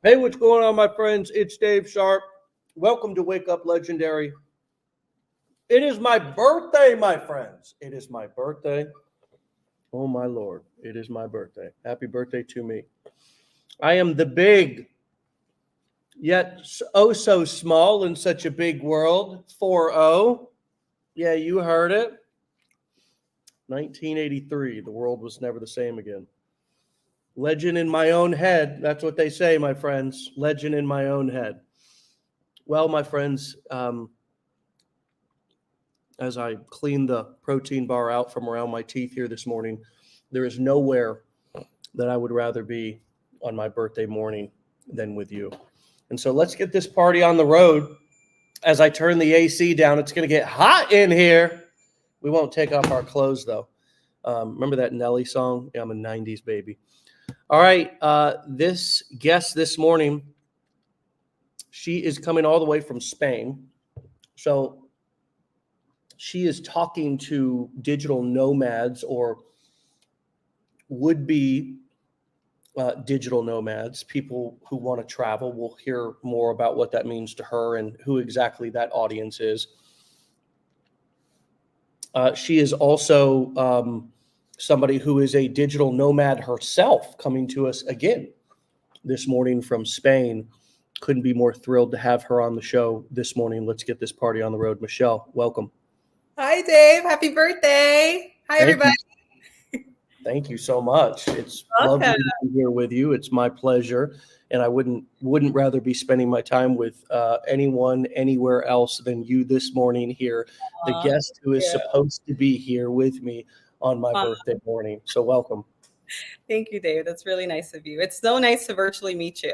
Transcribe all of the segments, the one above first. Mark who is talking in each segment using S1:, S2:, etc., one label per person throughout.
S1: Hey, what's going on, my friends? It's Dave Sharpe. Welcome to Wake Up Legendary. It is my birthday, my friends. It is my birthday. Oh, my Lord. It is my birthday. Happy birthday to me. I am the big, yet oh so small in such a big world. 4-0. Yeah, you heard it. 1983. The world was never the same again. Legend in my own head. That's what they say, my friends. Legend in my own head. Well, my friends, as I clean the protein bar out from around my teeth here this morning, there is nowhere that I would rather be on my birthday morning than with you. And so let's get this party on the road. As I turn the AC down, it's going to get hot in here. We won't take off our clothes, though. Remember that Nelly song? Yeah, I'm a 90s baby. All right. This guest this morning, she is coming all the way from Spain. So she is talking to digital nomads or would-be digital nomads, people who want to travel. We'll hear more about what that means to her and who exactly that audience is. She is also somebody who is a digital nomad herself, coming to us again this morning from Spain. Couldn't be more thrilled to have her on the show this morning. Let's get this party on the road. Michelle, welcome.
S2: Hi, Dave. Happy birthday. Hi, everybody.
S1: Thank you so much. It's
S2: Welcome.
S1: lovely to be here with you. It's my pleasure. And I wouldn't rather be spending my time with anyone anywhere else than you this morning here, the guest who is supposed to be here with me on my birthday morning. So welcome.
S2: Thank you, Dave. That's really nice of you. It's so nice to virtually meet you.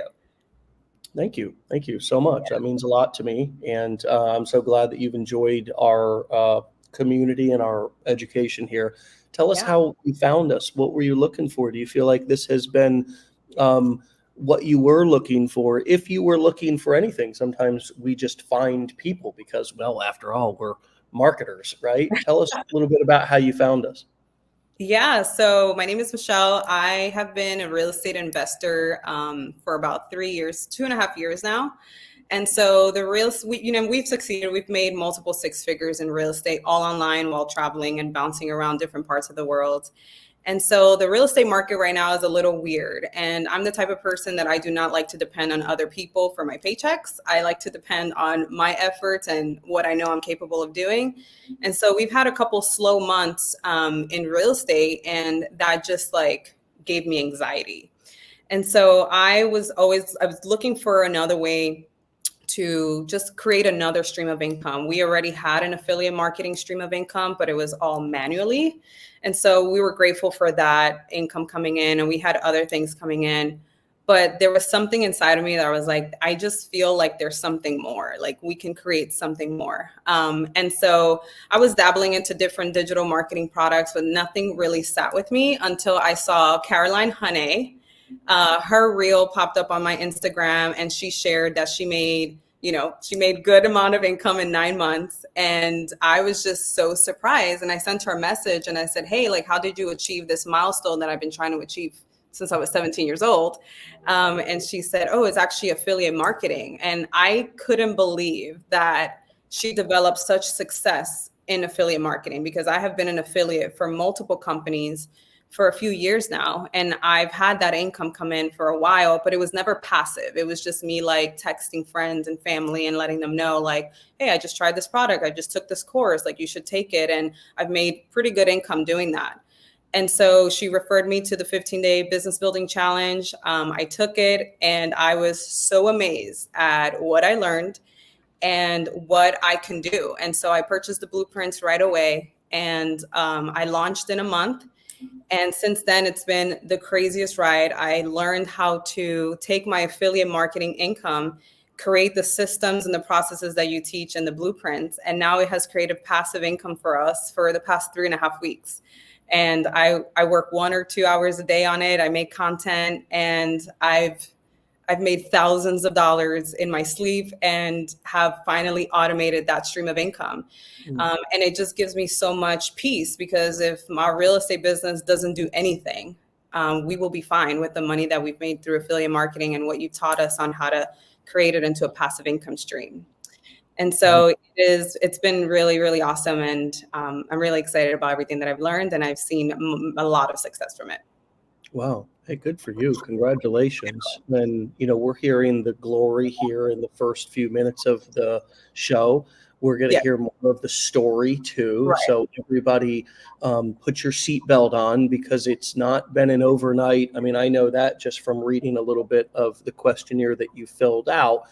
S1: Thank you. Thank you so much. That means a lot to me. And I'm so glad that you've enjoyed our community and our education here. Tell us how you found us. What were you looking for? Do you feel like this has been what you were looking for? If you were looking for anything, sometimes we just find people because, well, after all, we're marketers, right? Tell us a little bit about how you found us.
S2: Yeah, so my name is Michelle. I have been a real estate investor for about 3 years, 2.5 years now. And so we've succeeded. We've made multiple six figures in real estate, all online while traveling and bouncing around different parts of the world. And so the real estate market right now is a little weird. And I'm the type of person that I do not like to depend on other people for my paychecks. I like to depend on my efforts and what I know I'm capable of doing. And so we've had a couple slow months in real estate, and that just gave me anxiety. And so I was looking for another way to just create another stream of income. We already had an affiliate marketing stream of income, but it was all manually. And so we were grateful for that income coming in, and we had other things coming in. But there was something inside of me that was like, I just feel like there's something more, like we can create something more. And so I was dabbling into different digital marketing products, but nothing really sat with me until I saw Caroline Honey. Her reel popped up on my Instagram, and she shared that she made good amount of income in 9 months. And I was just so surprised. And I sent her a message and I said, hey, how did you achieve this milestone that I've been trying to achieve since I was 17 years old? And she said, oh, it's actually affiliate marketing. And I couldn't believe that she developed such success in affiliate marketing, because I have been an affiliate for multiple companies for a few years now. And I've had that income come in for a while, but it was never passive. It was just me texting friends and family and letting them know hey, I just tried this product. I just took this course, you should take it. And I've made pretty good income doing that. And so she referred me to the 15-day business building challenge. I took it, and I was so amazed at what I learned and what I can do. And so I purchased the blueprints right away, and I launched in a month. And since then, it's been the craziest ride. I learned how to take my affiliate marketing income, create the systems and the processes that you teach in the blueprints. And now it has created passive income for us for the past 3.5 weeks. And I work 1 or 2 hours a day on it. I make content, and I've made thousands of dollars in my sleep and have finally automated that stream of income. And it just gives me so much peace, because if my real estate business doesn't do anything, we will be fine with the money that we've made through affiliate marketing and what you taught us on how to create it into a passive income stream. And so it's been really, really awesome. And I'm really excited about everything that I've learned, and I've seen a lot of success from it.
S1: Wow. Hey, good for you. Congratulations. And, we're hearing the glory here in the first few minutes of the show. We're going to hear more of the story too.
S2: Right.
S1: So everybody put your seatbelt on, because it's not been an overnight. I mean, I know that just from reading a little bit of the questionnaire that you filled out.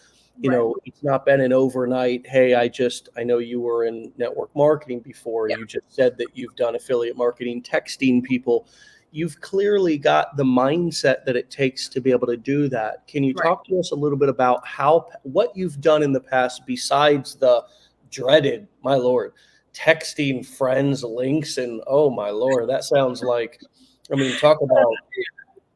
S1: It's not been an overnight, hey, I know you were in network marketing before. You just said that you've done affiliate marketing, texting people. You've clearly got the mindset that it takes to be able to do that. Can you talk to us a little bit about what you've done in the past besides the dreaded, my Lord, texting friends links? And oh my Lord, that sounds like, talk about,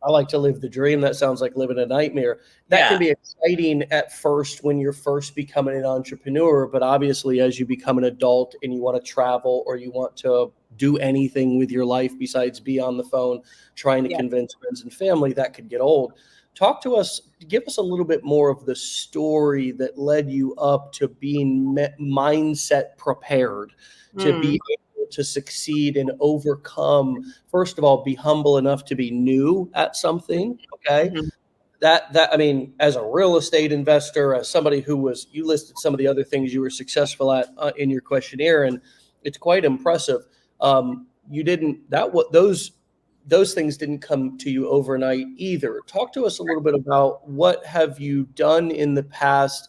S1: I like to live the dream. That sounds like living a nightmare. That can be exciting at first when you're first becoming an entrepreneur, but obviously as you become an adult and you want to travel, or you want to do anything with your life besides be on the phone trying to convince friends and family, that could get old. Talk to us, give us a little bit more of the story that led you up to being mindset prepared to be able to succeed and overcome. First of all, be humble enough to be new at something. Okay. As a real estate investor, as somebody you listed some of the other things you were successful at in your questionnaire, and it's quite impressive. Those things didn't come to you overnight either. Talk to us a little bit about what have you done in the past?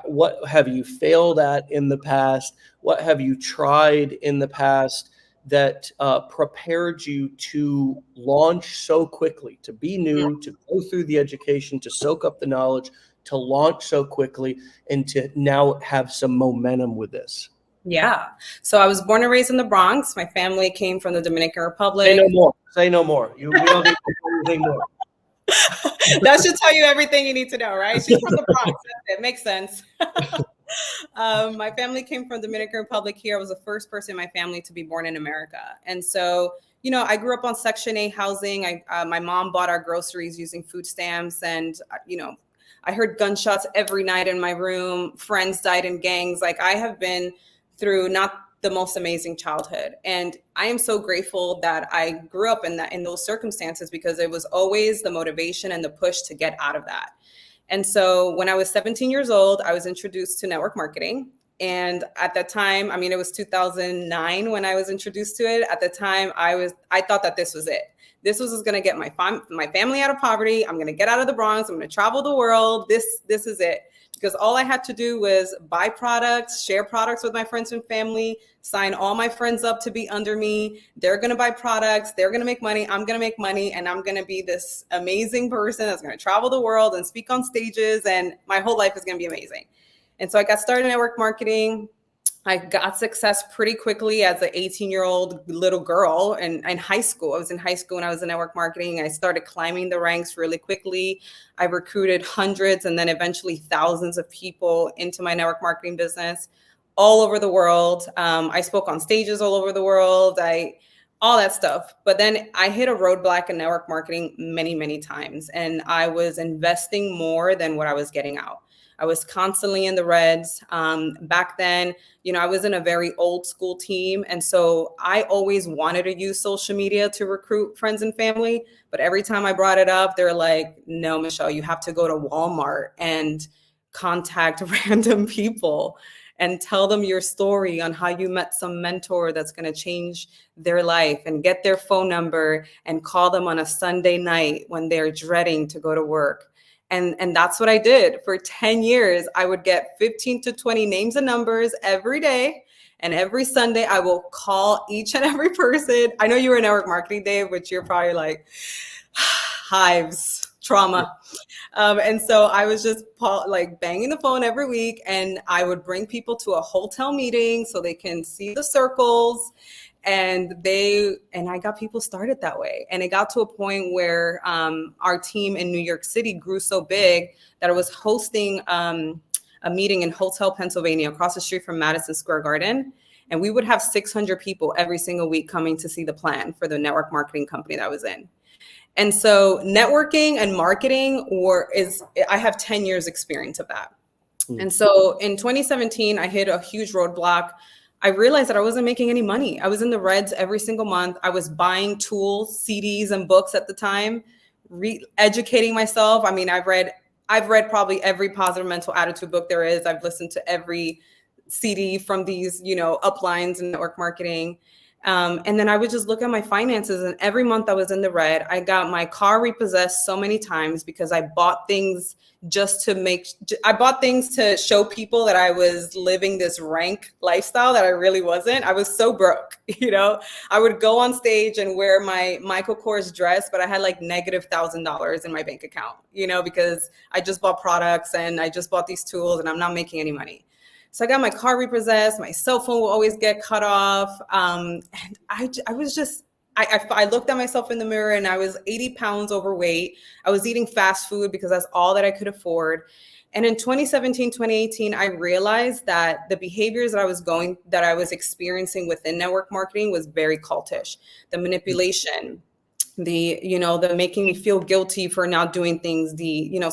S1: What have you failed at in the past? What have you tried in the past that prepared you to launch so quickly, to be new, to go through the education, to soak up the knowledge, to launch so quickly, and to now have some momentum with this?
S2: Yeah. So I was born and raised in the Bronx. My family came from the Dominican Republic.
S1: Say no more. Say no more. We don't need to say anything more.
S2: That should tell you everything you need to know, right? She's from the Bronx. It makes sense. My family came from the Dominican Republic here. I was the first person in my family to be born in America. And so, I grew up on Section 8 housing. My mom bought our groceries using food stamps. And, I heard gunshots every night in my room. Friends died in gangs. Like, I have been through not the most amazing childhood. And I am so grateful that I grew up in those circumstances, because it was always the motivation and the push to get out of that. And so when I was 17 years old, I was introduced to network marketing. And at that time, it was 2009 when I was introduced to it. At the time, I thought that this was it. This was going to get my family out of poverty. I'm going to get out of the Bronx. I'm going to travel the world. This is it. Because all I had to do was buy products, share products with my friends and family, sign all my friends up to be under me. They're going to buy products. They're going to make money. I'm going to make money. And I'm going to be this amazing person that's going to travel the world and speak on stages. And my whole life is going to be amazing. And so I got started in network marketing. I got success pretty quickly as an 18-year-old little girl in high school. I was in high school when I was in network marketing. I started climbing the ranks really quickly. I recruited hundreds and then eventually thousands of people into my network marketing business all over the world. I spoke on stages all over the world, all that stuff. But then I hit a roadblock in network marketing many, many times. And I was investing more than what I was getting out. I was constantly in the reds. Back then, I was in a very old school team. And so I always wanted to use social media to recruit friends and family. But every time I brought it up, they're like, no, Michelle, you have to go to Walmart and contact random people and tell them your story on how you met some mentor that's going to change their life, and get their phone number and call them on a Sunday night when they're dreading to go to work. And that's what I did for 10 years. I would get 15 to 20 names and numbers every day. And every Sunday I will call each and every person. I know you were in network marketing, Dave, which you're probably like hives, trauma. And so I was just banging the phone every week, and I would bring people to a hotel meeting so they can see the circles. And I got people started that way. And it got to a point where our team in New York City grew so big that I was hosting a meeting in Hotel Pennsylvania across the street from Madison Square Garden. And we would have 600 people every single week coming to see the plan for the network marketing company that I was in. And so networking and marketing I have 10 years experience of that. And so in 2017, I hit a huge roadblock. I realized that I wasn't making any money. I was in the reds every single month. I was buying tools, CDs, and books at the time, educating myself. I mean, I've read probably every positive mental attitude book there is. I've listened to every CD from these, uplines in network marketing. And then I would just look at my finances, and every month I was in the red. I got my car repossessed so many times because I bought things I bought things to show people that I was living this rank lifestyle that I really wasn't. I was so broke, I would go on stage and wear my Michael Kors dress, but I had like negative $1,000 in my bank account, because I just bought products and I just bought these tools and I'm not making any money. So I got my car repossessed. My cell phone will always get cut off. And I was just, I looked at myself in the mirror and I was 80 pounds overweight. I was eating fast food because that's all that I could afford. And in 2017, 2018, I realized that the behaviors that I was experiencing within network marketing was very cultish. The manipulation, the making me feel guilty for not doing things,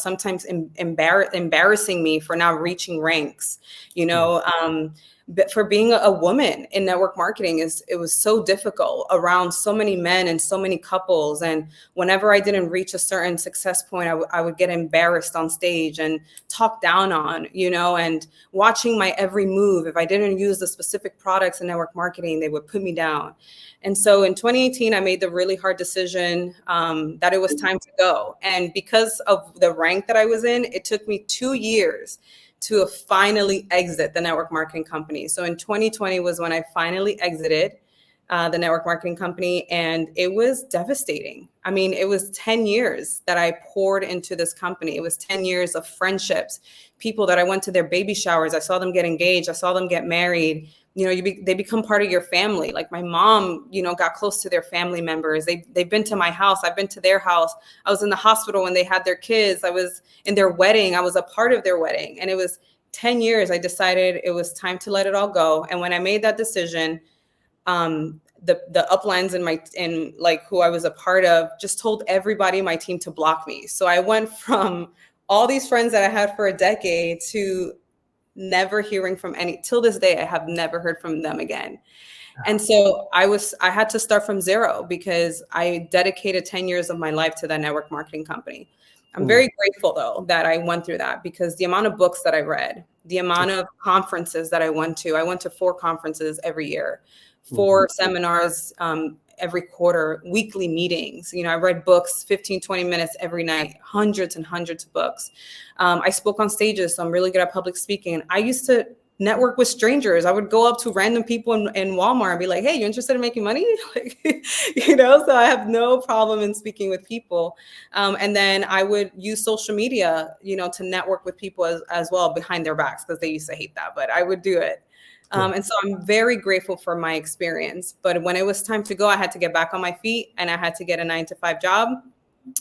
S2: sometimes embarrassing me for not reaching ranks, but for being a woman in network marketing it was so difficult around so many men and so many couples. And whenever I didn't reach a certain success point, I would get embarrassed on stage and talked down on, and watching my every move. If I didn't use the specific products in network marketing, they would put me down. And so in 2018, I made the really hard decision that it was time to go. And because of the rank that I was in, it took me 2 years to finally exit the network marketing company. So in 2020 was when I finally exited the network marketing company, and it was devastating. I mean, it was 10 years that I poured into this company. It was 10 years of friendships, people that I went to their baby showers. I saw them get engaged. I saw them get married. They become part of your family. Like my mom, got close to their family members. They've been to my house. I've been to their house. I was in the hospital when they had their kids. I was in their wedding. I was a part of their wedding. And it was 10 years. I decided it was time to let it all go. And when I made that decision, the uplines in who I was a part of just told everybody in my team to block me. So I went from all these friends that I had for a decade to never hearing from till this day. I have never heard from them again. And so I had to start from zero because I dedicated 10 years of my life to that network marketing company. I'm very grateful though that I went through that, because the amount of books that I read, the amount of conferences that I went to 4 conferences every year, 4 seminars every quarter, weekly meetings. I read books 15, 20 minutes every night, hundreds and hundreds of books. I spoke on stages, so I'm really good at public speaking. I used to network with strangers. I would go up to random people in Walmart and be like, hey, you interested in making money? So I have no problem in speaking with people. And then I would use social media, to network with people as well behind their backs, because they used to hate that, but I would do it. And so I'm very grateful for my experience. But when it was time to go, I had to get back on my feet and I had to get a 9-to-5 job.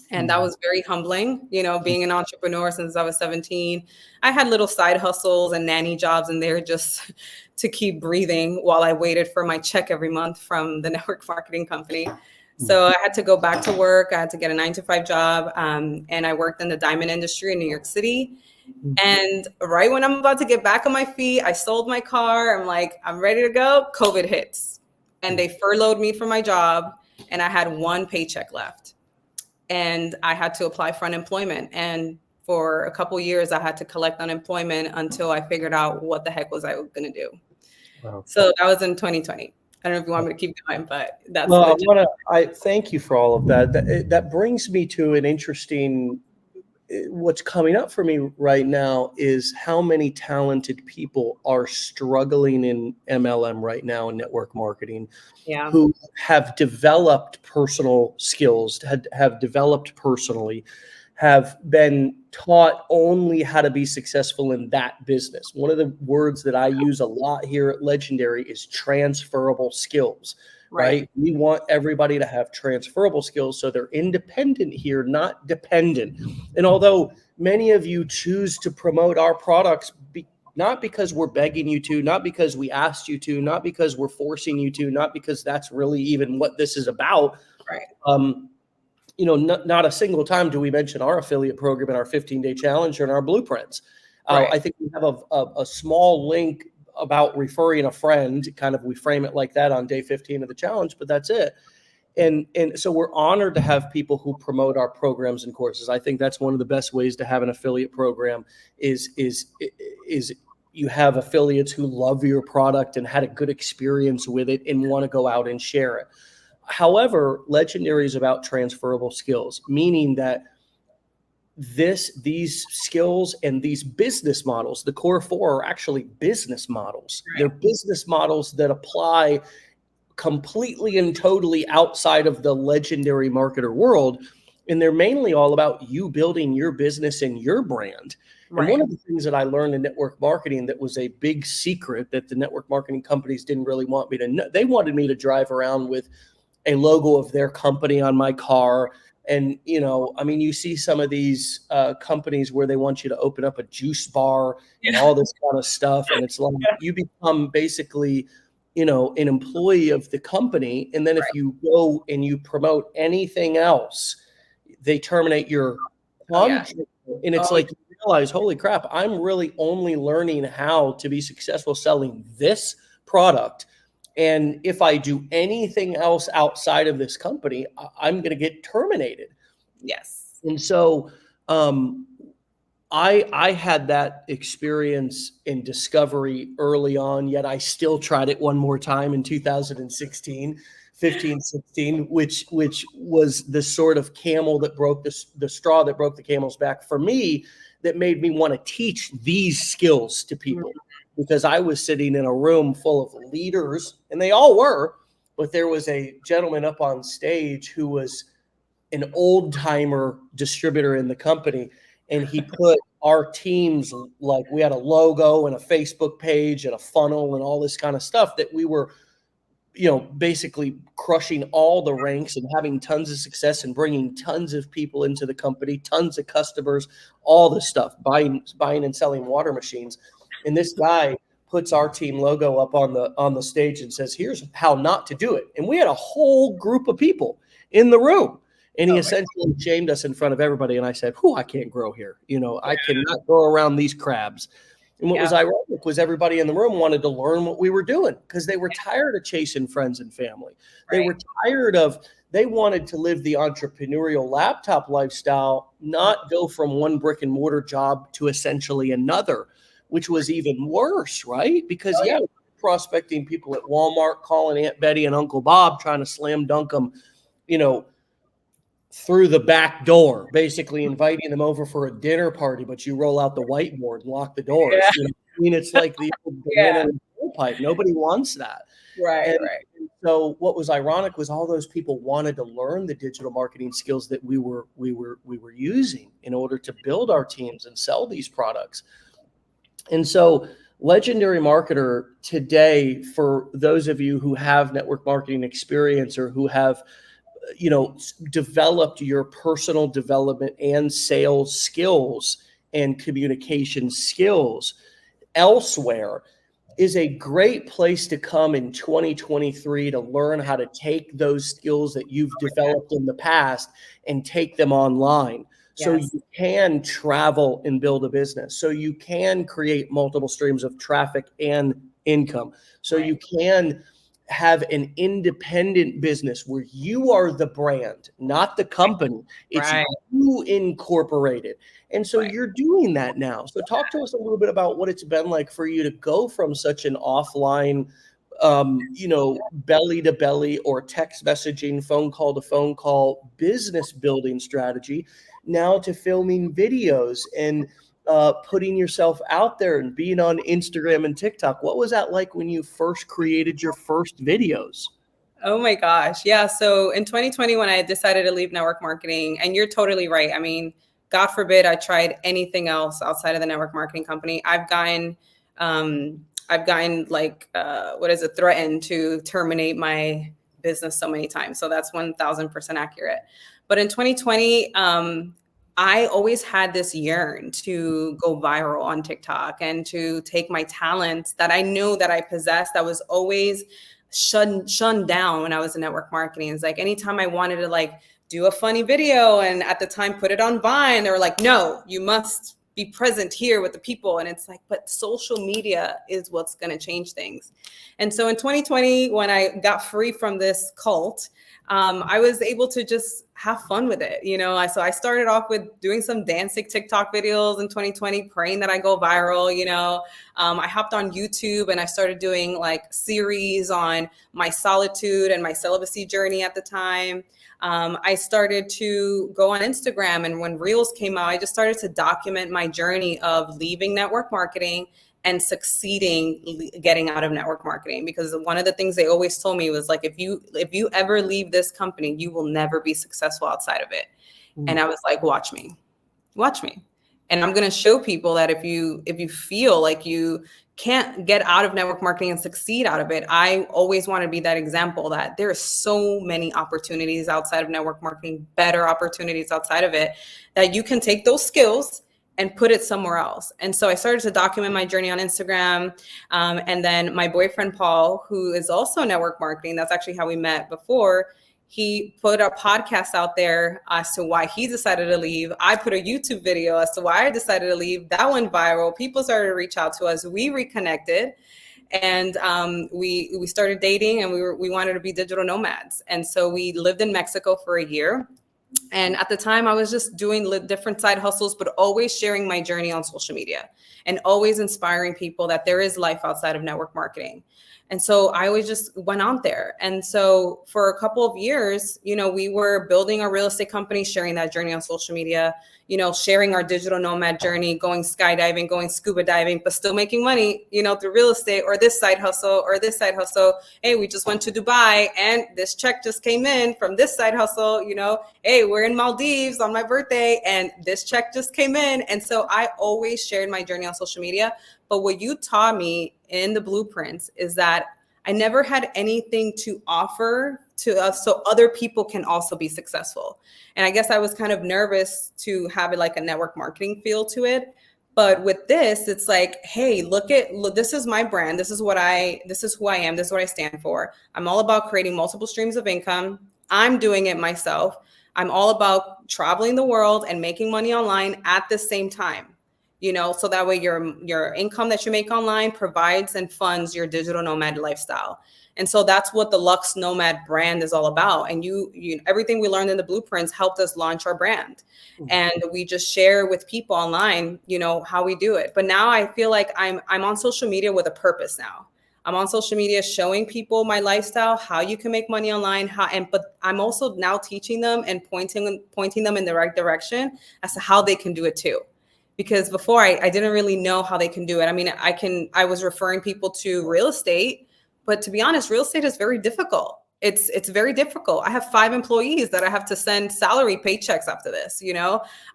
S2: And that was very humbling, being an entrepreneur since I was 17. I had little side hustles and nanny jobs in there just to keep breathing while I waited for my check every month from the network marketing company. So I had to go back to work. I had to get a 9-to-5 job. And I worked in the diamond industry in New York City. And right when I'm about to get back on my feet, I sold my car. I'm like, I'm ready to go. COVID hits. And they furloughed me from my job. And I had 1 paycheck left. And I had to apply for unemployment. And for a couple of years, I had to collect unemployment until I figured out what the heck was I going to do. Wow. So that was in 2020. I don't know if you want me to keep going, but that's.
S1: Well, I thank you for all of that. That brings me to an interesting. What's coming up for me right now is how many talented people are struggling in MLM right now in network marketing, who have developed personal skills, have developed personally, have been taught only how to be successful in that business. One of the words that I use a lot here at Legendary is transferable skills. Right? We want everybody to have transferable skills so they're independent here, not dependent. And although many of you choose to promote our products not because we're begging you to, not because we asked you to, not because we're forcing you to, not because that's really even what this is about.
S2: Right.
S1: Not a single time do we mention our affiliate program in our 15-day challenge or in our blueprints.
S2: Right.
S1: I think we have a small link about referring a friend. Kind of, we frame it like that on day 15 of the challenge, but that's it. And so we're honored to have people who promote our programs and courses. I think that's one of the best ways to have an affiliate program is you have affiliates who love your product and had a good experience with it and want to go out and share it. However, Legendary is about transferable skills, meaning that these skills and these business models, the core four, are actually business models.
S2: Right.
S1: They're business models that apply completely and totally outside of the Legendary marketer world. And they're mainly all about you building your business and your brand.
S2: Right.
S1: And one of the things that I learned in network marketing that was a big secret that the network marketing companies didn't really want me to know, they wanted me to drive around with a logo of their company on my car. And, you see some of these companies where they want you to open up a juice bar and all this kind of stuff. And it's like you become basically, an employee of the company. And then if you go and you promote anything else, they terminate your contract. And it's like you realize, holy crap, I'm really only learning how to be successful selling this product. And if I do anything else outside of this company, I'm going to get terminated.
S2: Yes.
S1: And so I had that experience in discovery early on, yet I still tried it one more time in 2016, 15, 16, which was the sort of camel that broke the straw that broke the camel's back for me, that made me want to teach these skills to people. Because I was sitting in a room full of leaders, and they all were, but there was a gentleman up on stage who was an old timer distributor in the company. And he put our teams, like we had a logo and a Facebook page and a funnel and all this kind of stuff that we were, basically crushing all the ranks and having tons of success and bringing tons of people into the company, tons of customers, all this stuff, buying and selling water machines. And this guy puts our team logo up on the stage and says, "Here's how not to do it." And we had a whole group of people in the room. And he essentially shamed us in front of everybody. And I said, "I can't grow here. I cannot go around these crabs." And what was ironic was everybody in the room wanted to learn what we were doing because they were tired of chasing friends and family. They were tired they wanted to live the entrepreneurial laptop lifestyle, not go from one brick and mortar job to essentially another, which was even worse, right? Because prospecting people at Walmart, calling Aunt Betty and Uncle Bob, trying to slam dunk them, through the back door, basically inviting them over for a dinner party, but you roll out the whiteboard and lock the doors. It's like the banana and the pipe. Nobody wants that.
S2: Right.
S1: And so what was ironic was all those people wanted to learn the digital marketing skills that we were using in order to build our teams and sell these products. And so Legendary Marketer today, for those of you who have network marketing experience or who have developed your personal development and sales skills and communication skills elsewhere, is a great place to come in 2023 to learn how to take those skills that you've developed in the past and take them online. So you can travel and build a business. So you can create multiple streams of traffic and income. So you can have an independent business where you are the brand, not the company. It's you incorporated. And so you're doing that now. So talk to us a little bit about what it's been like for you to go from such an offline, belly to belly or text messaging, phone call to phone call business building strategy, now to filming videos and putting yourself out there and being on Instagram and TikTok. What was that like when you first created your first videos?
S2: Oh my gosh. Yeah. So in 2020, when I decided to leave network marketing, and you're totally right. I mean, God forbid I tried anything else outside of the network marketing company. I've gotten threatened to terminate my business so many times. So that's 1000% accurate. But in 2020, I always had this yearn to go viral on TikTok and to take my talents that I knew that I possessed, that was always shunned down when I was in network marketing. It's like anytime I wanted to like do a funny video and at the time put it on Vine, they were like, no, you must be present here with the people. And it's like, but social media is what's going to change things. And so in 2020, when I got free from this cult, I was able to just have fun with it. So I started off with doing some dancing TikTok videos in 2020, praying that I go viral. I hopped on YouTube and I started doing like series on my solitude and my celibacy journey at the time. I started to go on Instagram, and when Reels came out, I just started to document my journey of leaving network marketing and succeeding getting out of network marketing, because one of the things they always told me was like, if you ever leave this company, you will never be successful outside of it. And I was like, watch me. And I'm going to show people that if you feel like you can't get out of network marketing and succeed out of it, I always want to be that example that there are so many opportunities outside of network marketing, better opportunities outside of it, that you can take those skills and put it somewhere else. And so I started to document my journey on Instagram. And then my boyfriend, Paul, who is also network marketing, that's actually how we met before, he put a podcast out there as to why he decided to leave. I put a YouTube video as to why I decided to leave. That went viral. People started to reach out to us. We reconnected. And we started dating, and we wanted to be digital nomads. And so we lived in Mexico for a year. And at the time, I was just doing different side hustles, but always sharing my journey on social media and always inspiring people that there is life outside of network marketing. And so I always just went out there. And so for a couple of years, we were building a real estate company, sharing that journey on social media, sharing our digital nomad journey, going skydiving, going scuba diving, but still making money, through real estate or this side hustle or this side hustle. Hey, we just went to Dubai and this check just came in from this side hustle, hey, we're in Maldives on my birthday and this check just came in. And so I always shared my journey on social media. But what you taught me in the blueprints is that I never had anything to offer to us so other people can also be successful. And I guess I was kind of nervous to have it like a network marketing feel to it. But with this, it's like, hey, look, this is my brand. This is who I am. This is what I stand for. I'm all about creating multiple streams of income. I'm doing it myself. I'm all about traveling the world and making money online at the same time. So that way your income that you make online provides and funds your digital nomad lifestyle. And so that's what the Lux Nomad brand is all about. And you everything we learned in the blueprints helped us launch our brand. And we just share with people online, how we do it. But now I feel like I'm on social media with a purpose now. I'm on social media showing people my lifestyle, how you can make money online, but I'm also now teaching them and pointing them in the right direction as to how they can do it too. Because before I didn't really know how they can do it. I mean, I was referring people to real estate, but to be honest, real estate is very difficult. It's very difficult. I have 5 employees that I have to send salary paychecks after this.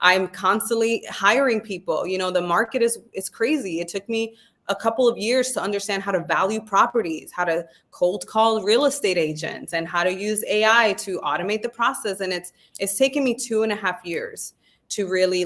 S2: I'm constantly hiring people. The market is crazy. It took me a couple of years to understand how to value properties, how to cold call real estate agents, and how to use AI to automate the process. And it's taken me 2.5 years to really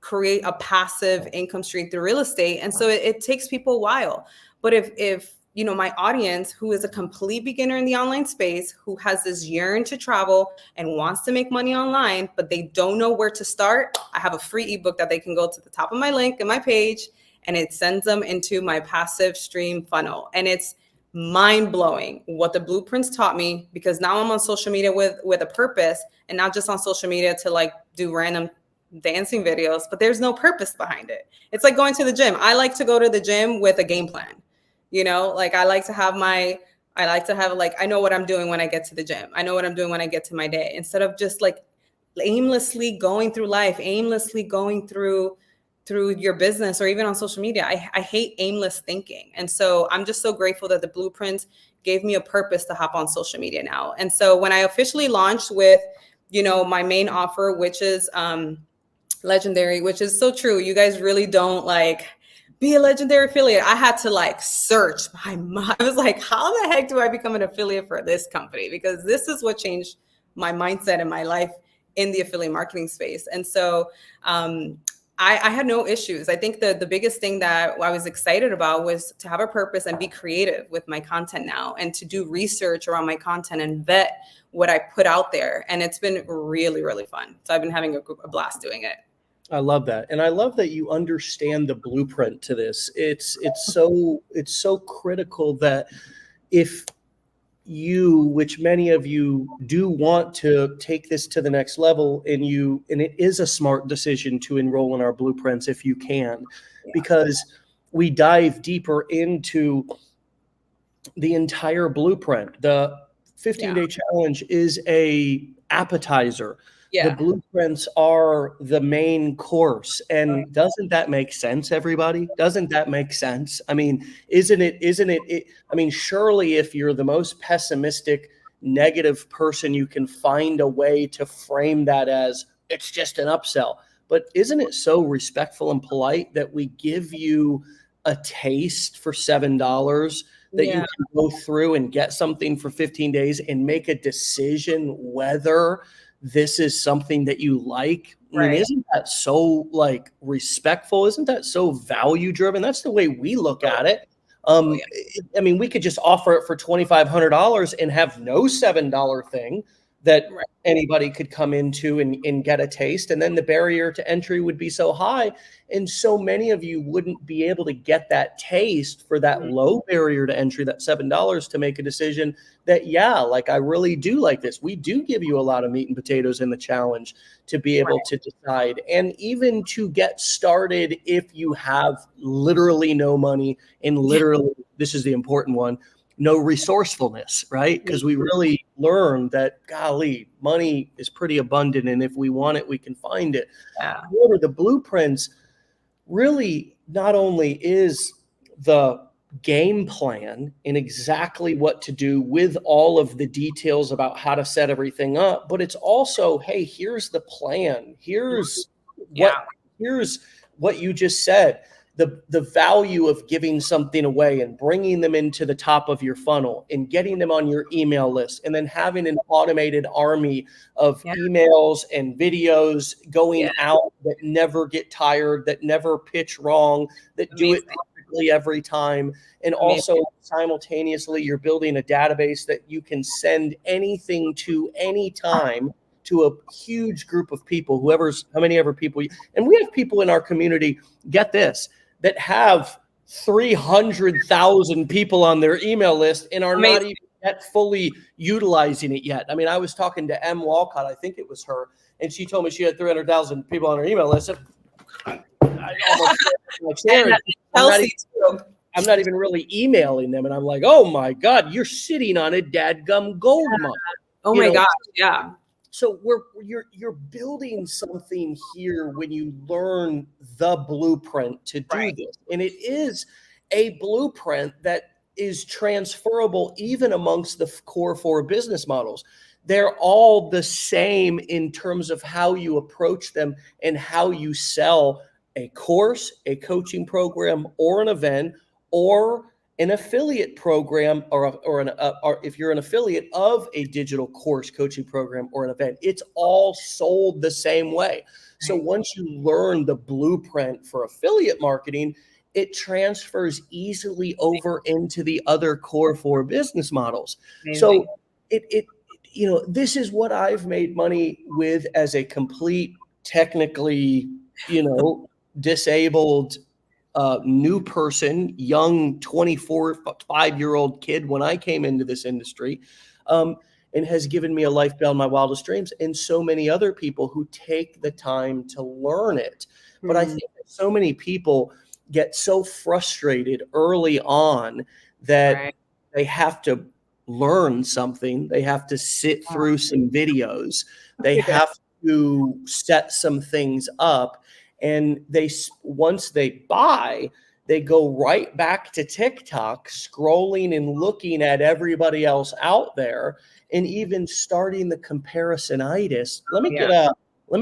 S2: create a passive income stream through real estate. And so it takes people a while. But if my audience, who is a complete beginner in the online space, who has this yearn to travel and wants to make money online, but they don't know where to start, I have a free ebook that they can go to the top of my link in my page, and it sends them into my passive stream funnel. And it's mind-blowing what the blueprints taught me, because now I'm on social media with a purpose, and not just on social media to do random dancing videos, but there's no purpose behind it. It's like going to the gym. I like to go to the gym with a game plan. I like to have I know what I'm doing when I get to the gym. I know what I'm doing when I get to my day, instead of just aimlessly going through life, aimlessly going through your business or even on social media. I hate aimless thinking. And so I'm just so grateful that the blueprints gave me a purpose to hop on social media now. And so when I officially launched with, my main offer, which is legendary, which is so true. You guys really don't be a legendary affiliate. I had to search my mind. I was like, how the heck do I become an affiliate for this company? Because this is what changed my mindset and my life in the affiliate marketing space. And so I had no issues. I think the biggest thing that I was excited about was to have a purpose and be creative with my content now, and to do research around my content and vet what I put out there. And it's been really, really fun. So I've been having a blast doing it.
S1: I love that. And I love that you understand the blueprint to this. It's so critical that if you, which many of you do, want to take this to the next level, and it is a smart decision to enroll in our blueprints if you can, because we dive deeper into the entire blueprint. The 15-day challenge is a appetizer. The blueprints are the main course. And doesn't that make sense, everybody? Doesn't that make sense? I mean, isn't it? I mean, surely if you're the most pessimistic, negative person, you can find a way to frame that as it's just an upsell. But isn't it so respectful and polite that we give you a taste for $7, that you can go through and get something for 15 days and make a decision whether this is something that you like? I mean, isn't that so like respectful? Isn't that so value driven? That's the way we look at it. I mean, we could just offer it for $2,500 and have no $7 thing that anybody could come into and get a taste. And then the barrier to entry would be so high. And so many of you wouldn't be able to get that taste for that low barrier to entry, that $7, to make a decision that, like, I really do like this. We do give you a lot of meat and potatoes in the challenge to be able to decide, and even to get started if you have literally no money and literally, this is the important one, no resourcefulness, right? Because we really learned that, golly, money is pretty abundant, and if we want it, we can find it. However, the blueprints really not only is the game plan and exactly what to do with all of the details about how to set everything up, but it's also, hey, here's the plan. Here's what you just said. The value of giving something away and bringing them into the top of your funnel and getting them on your email list, and then having an automated army of emails and videos going out that never get tired, that never pitch wrong, that do it perfectly every time. And also simultaneously, you're building a database that you can send anything to anytime to a huge group of people, how many ever people. And we have people in our community, get this, that have 300,000 people on their email list and are not even yet fully utilizing it yet. I mean, I was talking to M. Walcott, I think it was her, and she told me she had 300,000 people on her email list. I'm not even really emailing them, and I'm like, oh my God, you're sitting on a dadgum gold mine.
S2: Oh my gosh, yeah.
S1: So you're building something here when you learn the blueprint to do this. And it is a blueprint that is transferable even amongst the core 4 business models. They're all the same in terms of how you approach them and how you sell a course, a coaching program, or an event, or an affiliate program, or if you're an affiliate of a digital course, coaching program, or an event. It's all sold the same way. So once you learn the blueprint for affiliate marketing, it transfers easily over into the other core 4 business models. Amazing. So this is what I've made money with as a complete, technically, disabled new person, young 5-year-old kid when I came into this industry, and has given me a life beyond my wildest dreams, and so many other people who take the time to learn it. But I think that so many people get so frustrated early on that they have to learn something. They have to sit through some videos. They have to set some things up. And once they buy, they go right back to TikTok, scrolling and looking at everybody else out there, and even starting the comparisonitis. Let me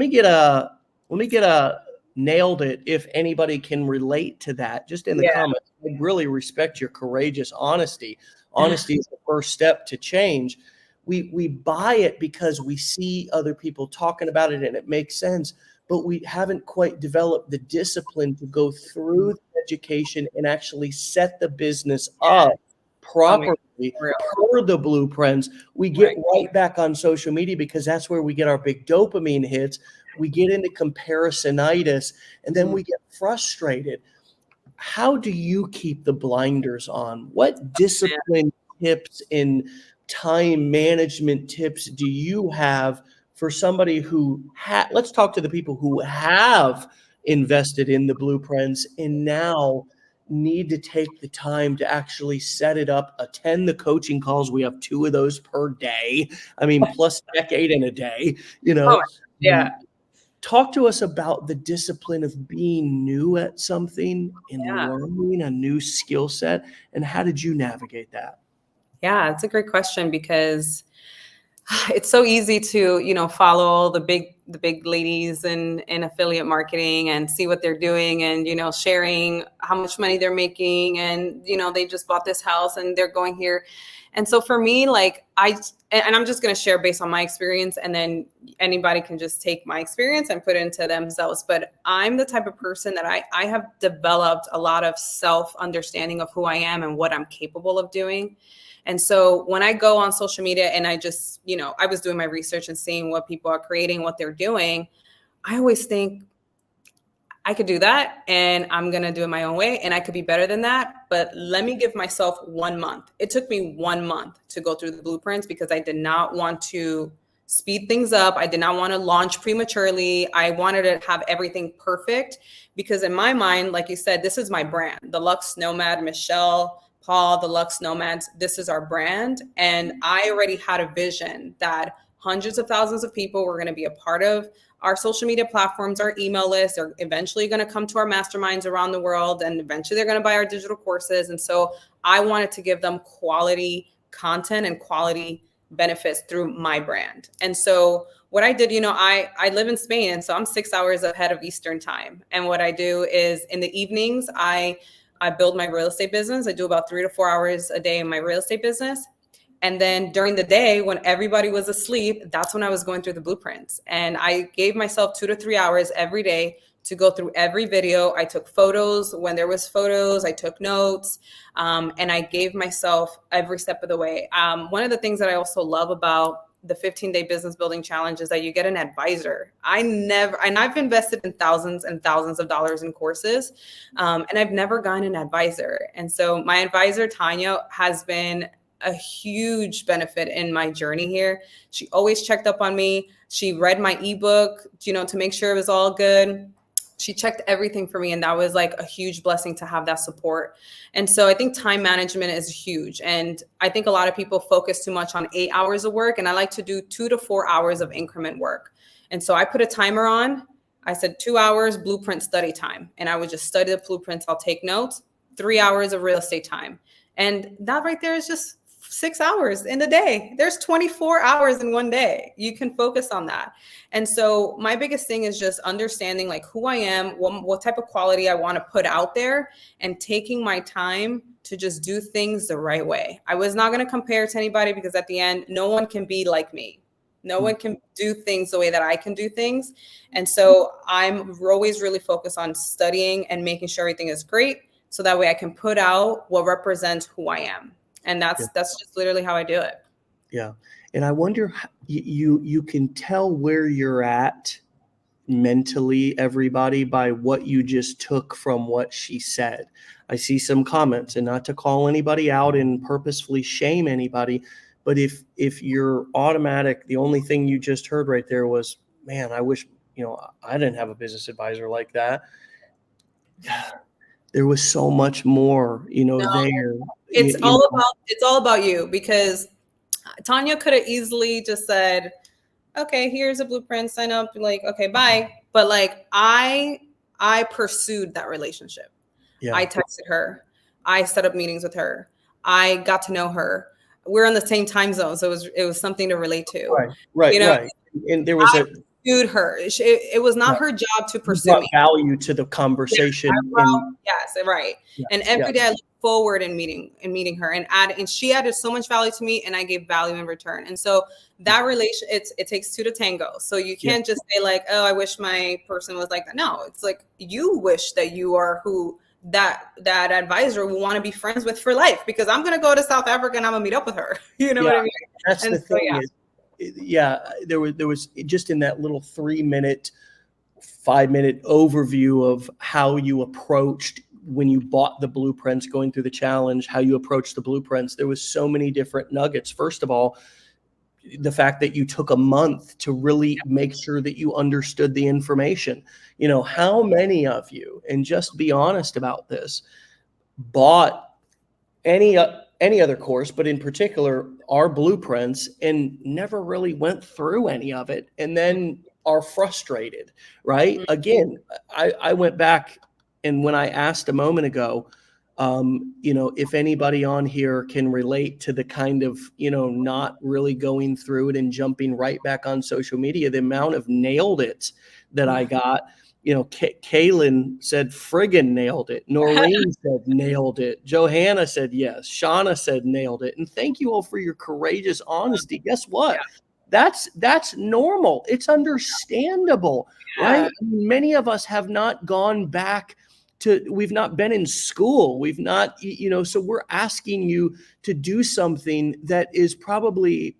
S1: get a nailed it if anybody can relate to that, just in the comments. I really respect your courageous honesty. Honesty is the first step to change. we buy it because we see other people talking about it and it makes sense, but we haven't quite developed the discipline to go through the education and actually set the business up properly per the blueprints. We get right back on social media because that's where we get our big dopamine hits. We get into comparisonitis and then we get frustrated. How do you keep the blinders on? What discipline tips and time management tips do you have for somebody who let's talk to the people who have invested in the blueprints and now need to take the time to actually set it up, attend the coaching calls. We have 2 of those per day. I mean, plus decade in a day, you know. Talk to us about the discipline of being new at something and learning a new skill set, and how did you navigate that?
S2: Yeah, it's a great question because it's so easy to, you know, follow the big ladies in affiliate marketing and see what they're doing and, you know, sharing how much money they're making and, you know, they just bought this house and they're going here. And so for me, like I'm just going to share based on my experience, and then anybody can just take my experience and put it into themselves. But I'm the type of person that I have developed a lot of self-understanding of who I am and what I'm capable of doing. And so when I go on social media and I just, you know, I was doing my research and seeing what people are creating, what they're doing, I always think I could do that and I'm going to do it my own way and I could be better than that. But let me give myself 1 month. It took me 1 month to go through the blueprints because I did not want to speed things up. I did not want to launch prematurely. I wanted to have everything perfect because in my mind, like you said, this is my brand, the Luxe Nomad, Michelle, Paul, the Luxe Nomads, this is our brand. And I already had a vision that hundreds of thousands of people were going to be a part of our social media platforms, our email list. They're eventually going to come to our masterminds around the world, and eventually they're going to buy our digital courses. And so I wanted to give them quality content and quality benefits through my brand. And so what I did, you know, I live in Spain, and so I'm 6 hours ahead of Eastern time. And what I do is in the evenings, I build my real estate business. I do about 3 to 4 hours a day in my real estate business. And then during the day, when everybody was asleep, that's when I was going through the blueprints. And I gave myself 2 to 3 hours every day to go through every video. I took photos when there was photos. I took notes, and I gave myself every step of the way. One of the things that I also love about the 15-day business building challenge is that you get an advisor. I've invested in thousands and thousands of dollars in courses, and I've never gotten an advisor. And so my advisor, Tanya, has been a huge benefit in my journey here. She always checked up on me. She read my ebook, you know, to make sure it was all good. She checked everything for me. And that was like a huge blessing to have that support. And so I think time management is huge. And I think a lot of people focus too much on 8 hours of work. And I like to do 2 to 4 hours of increment work. And so I put a timer on. I said 2 hours blueprint study time. And I would just study the blueprints. I'll take notes, 3 hours of real estate time. And that right there is just 6 hours in the day. There's 24 hours in one day. You can focus on that. And so my biggest thing is just understanding like who I am, what type of quality I want to put out there, and taking my time to just do things the right way. I was not going to compare to anybody because at the end, no one can be like me. No one can do things the way that I can do things. And so I'm always really focused on studying and making sure everything is great. So that way I can put out what represents who I am. And that's just literally how I do it.
S1: Yeah. And I wonder, you can tell where you're at mentally, everybody, by what you just took from what she said. I see some comments, and not to call anybody out and purposefully shame anybody, but if you're automatic, the only thing you just heard right there was, man, I wish, you know, I didn't have a business advisor like that. There was so much more, you know, there.
S2: It's all about you, because Tanya could have easily just said, okay, here's a blueprint, sign up, like, okay, bye. But like I pursued that relationship. Yeah. I texted her. I set up meetings with her. I got to know her. We're on the same time zone, so it was something to relate to.
S1: Right.
S2: You know?
S1: Right. And there was
S2: pursued her. It was not
S1: Right.
S2: her job to
S1: You
S2: pursue
S1: brought
S2: me.
S1: value to the
S2: Yes,
S1: conversation. And
S2: yes, right.
S1: yeah,
S2: And
S1: yeah,
S2: every day I look forward in meeting her, and she added so much value to me, and I gave value in return. And so
S1: yeah,
S2: that relation, it takes two to tango. So you
S1: yeah,
S2: can't just say like, oh, I wish my person was like that. No, it's like you wish that you are who that advisor will want to be friends with for life, because I'm gonna go to South Africa and I'm gonna meet up with her. You know
S1: yeah.
S2: what I mean?
S1: That's
S2: And
S1: the
S2: so
S1: thing is, yeah, there was just in that little 3 minute, 5 minute overview of how you approached when you bought the blueprints, going through the challenge, how you approached the blueprints. There was so many different nuggets. First of all, the fact that you took a month to really make sure that you understood the information. How many of you, and just be honest about this, bought any other course, but in particular our blueprints, and never really went through any of it, and then are frustrated, right? Again, I went back, and when I asked a moment ago, if anybody on here can relate to the kind of, not really going through it and jumping right back on social media, the amount of nailed it that I got. Kaylin said friggin' nailed it. Noreen said nailed it. Johanna said yes. Shauna said nailed it. And thank you all for your courageous honesty. Guess what? That's normal. It's understandable, right?
S2: yeah,
S1: I mean, many of us have not gone back we've not been in school. We've not, so we're asking you to do something that is probably,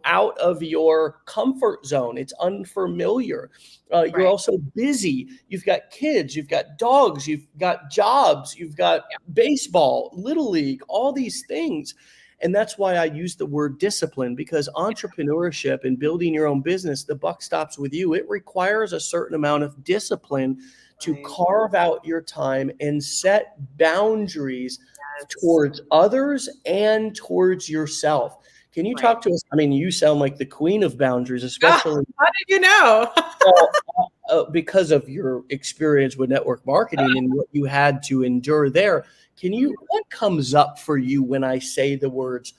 S1: out of your comfort zone. It's unfamiliar. You're
S2: right.
S1: also busy. You've got kids, you've got dogs, you've got jobs, you've got baseball, little league, all these things. And that's why I use the word discipline, because entrepreneurship and building your own business, the buck stops with you. It requires a certain amount of discipline to
S2: Right.
S1: carve out your time and set boundaries
S2: Yes.
S1: towards others and towards yourself. Can you
S2: Right.
S1: talk to us? I mean, you sound like the queen of boundaries,
S2: Ah,
S1: especially
S2: how did you know?
S1: well, because of your experience with network marketing and what you had to endure there. What comes up for you when I say the words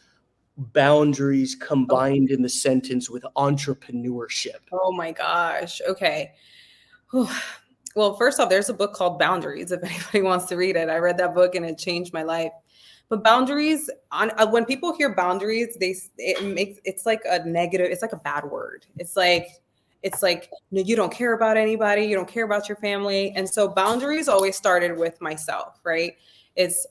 S1: boundaries combined in the sentence with entrepreneurship?
S2: Oh my gosh. Okay. Whew. Well, first off, there's a book called Boundaries. If anybody wants to read it, I read that book and it changed my life. But boundaries, on when people hear boundaries, it's like a negative. It's like a bad word. It's like no, you don't care about anybody. You don't care about your family. And so boundaries always started with myself, right? It's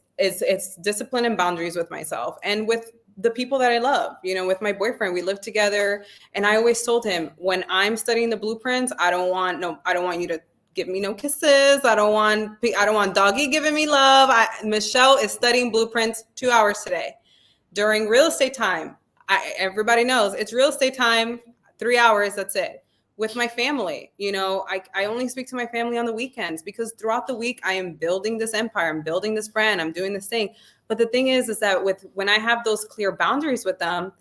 S2: discipline and boundaries with myself and with the people that I love. With my boyfriend, we live together, and I always told him, when I'm studying the blueprints, I don't want you to give me no kisses. I don't want doggy giving me love. Michelle is studying blueprints 2 hours today. During real estate time, everybody knows it's real estate time, 3 hours, that's it. With my family, I only speak to my family on the weekends, because throughout the week I am building this empire, I'm building this brand, I'm doing this thing. But the thing is that when I have those clear boundaries with them,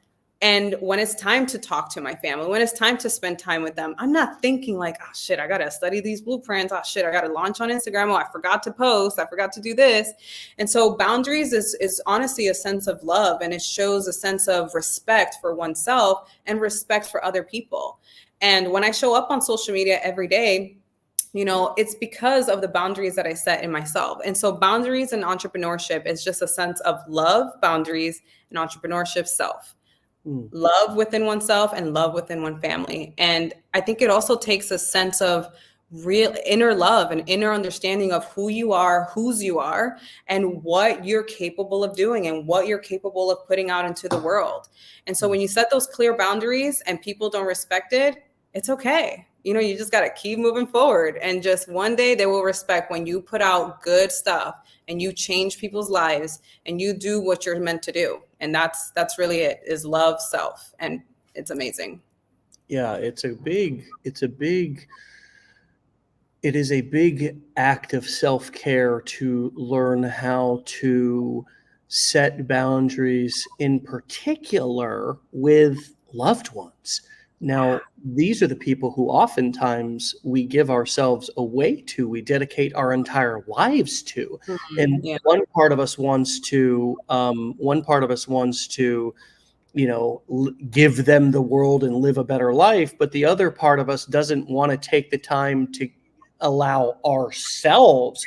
S2: and when it's time to talk to my family, when it's time to spend time with them, I'm not thinking like, oh shit, I gotta study these blueprints. Oh shit, I gotta launch on Instagram. Oh, I forgot to post. I forgot to do this. And so boundaries is honestly a sense of love, and it shows a sense of respect for oneself and respect for other people. And when I show up on social media every day, it's because of the boundaries that I set in myself. And so boundaries and entrepreneurship is just a sense of love, boundaries, and entrepreneurship, self. Love within oneself and love within one family. And I think it also takes a sense of real inner love and inner understanding of who you are, whose you are, and what you're capable of doing and what you're capable of putting out into the world. And so when you set those clear boundaries and people don't respect it, it's okay. You just got to keep moving forward, and just one day they will respect when you put out good stuff and you change people's lives and you do what you're meant to do. And that's really it, is love self. And it's amazing.
S1: Yeah, it is a big act of self-care to learn how to set boundaries, in particular with loved ones. Now, these are the people who oftentimes we give ourselves away to, we dedicate our entire lives to. And
S2: Yeah.
S1: one part of us wants to give them the world and live a better life. But the other part of us doesn't want to take the time to allow ourselves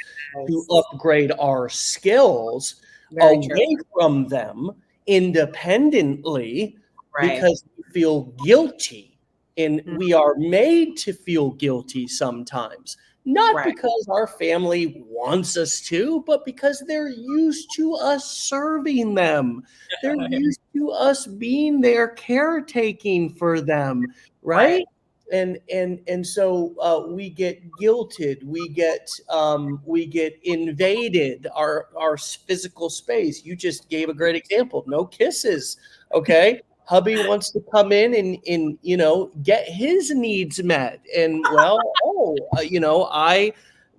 S1: to upgrade our skills
S2: Very true.
S1: away from them independently
S2: Right.
S1: because we feel guilty. And we are made to feel guilty sometimes, not
S2: Right.
S1: because our family wants us to, but because they're used to us serving them. They're used to us being there, caretaking for them, right? And so we get guilted, we get invaded our physical space. You just gave a great example. No kisses, okay? Hubby wants to come in and get his needs met, and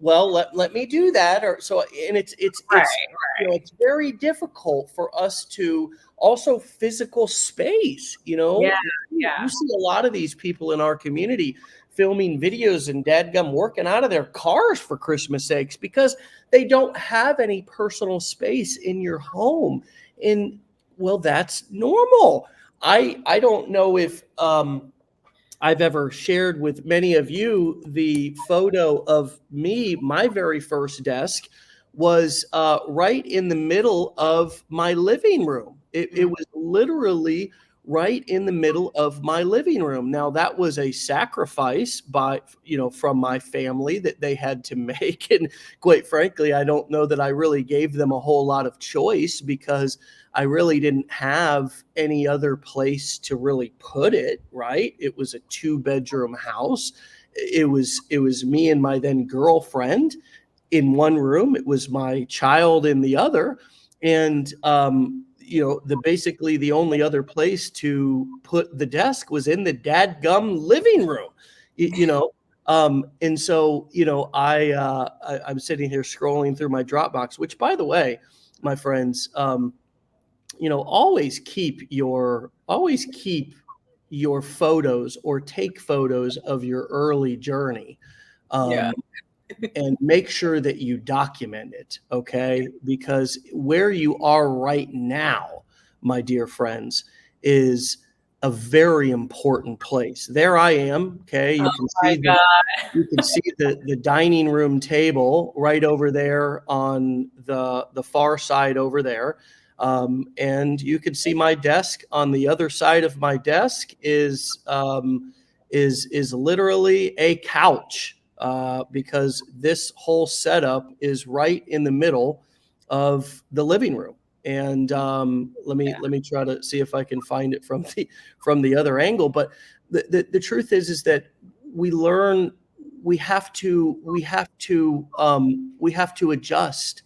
S1: let me do that. Or so, and it's it's very difficult for us to also physical space. You see a lot of these people in our community filming videos and dadgum working out of their cars, for Christmas sakes, because they don't have any personal space in your home. And well, that's normal. I don't know if I've ever shared with many of you the photo of me. My very first desk was right in the middle of my living room. It was literally right in the middle of my living room. Now, that was a sacrifice from my family that they had to make. And quite frankly, I don't know that I really gave them a whole lot of choice, because I really didn't have any other place to really put it, right? It was a 2-bedroom house. It was me and my then girlfriend in one room. It was my child in the other. And basically the only other place to put the desk was in the dadgum living room, and so I'm sitting here scrolling through my Dropbox, which, by the way, my friends, always keep your photos, or take photos of your early journey. And make sure that you document it, okay? Because where you are right now, my dear friends, is a very important place. There I am, okay? You can see the dining room table right over there on the far side over there. And you can see my desk. On the other side of my desk is literally a couch, because this whole setup is right in the middle of the living room. And let me try to see if I can find it from the other angle. But the truth is that we learn. We have to adjust.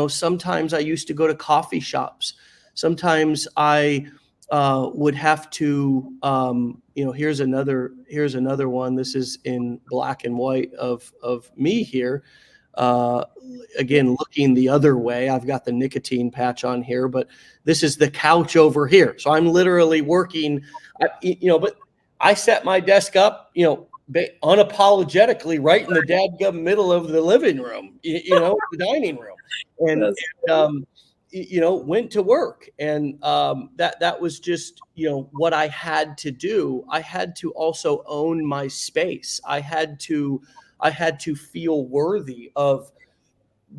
S1: Sometimes I used to go to coffee shops. Sometimes I would have to, here's another one. This is in black and white of me here. Again, looking the other way. I've got the nicotine patch on here, but this is the couch over here. So I'm literally working, but I set my desk up, unapologetically right in the dadgum middle of the living room, the dining room, and went to work. And that was just, what I had to do. I had to also own my space. I had to feel worthy of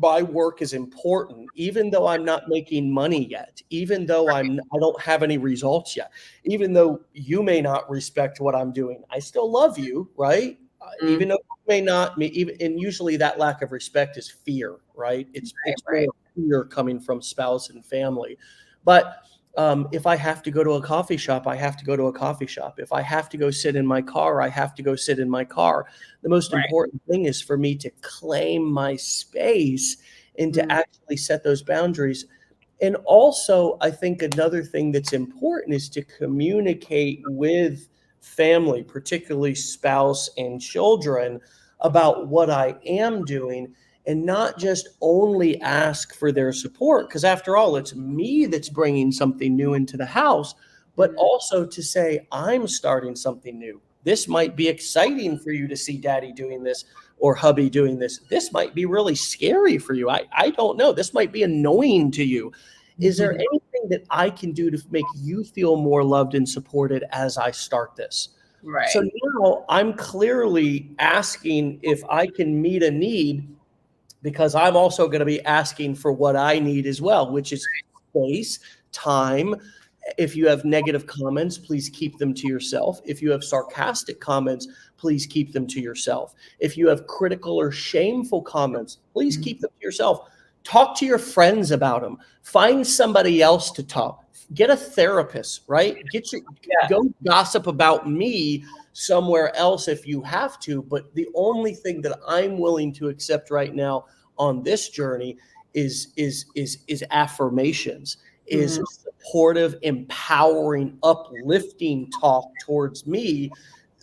S1: my work is important, even though I'm not making money yet, even though I don't have any results yet, even though you may not respect what I'm doing. I still love you, right? Even though you may not, and usually that lack of respect is fear, right? It's more fear coming from spouse and family. But if I have to go to a coffee shop, I have to go to a coffee shop. If I have to go sit in my car, I have to go sit in my car. The most important thing is for me to claim my space and to actually set those boundaries. And also, I think another thing that's important is to communicate with family, particularly spouse and children, about what I am doing, and not just only ask for their support, because after all, it's me that's bringing something new into the house, but also to say, I'm starting something new. This might be exciting for you to see daddy doing this or hubby doing this. This might be really scary for you. I don't know. This might be annoying to you. Is there anything that I can do to make you feel more loved and supported as I start this?
S2: Right.
S1: So now I'm clearly asking if I can meet a need, because I'm also going to be asking for what I need as well, which is space, time. If you have negative comments, please keep them to yourself. If you have sarcastic comments, please keep them to yourself. If you have critical or shameful comments, please keep them to yourself. Talk to your friends about them. Find somebody else to talk. Get a therapist, right? Go gossip about me somewhere else if you have to. But the only thing that I'm willing to accept right now on this journey is affirmations, is supportive, empowering, uplifting talk towards me,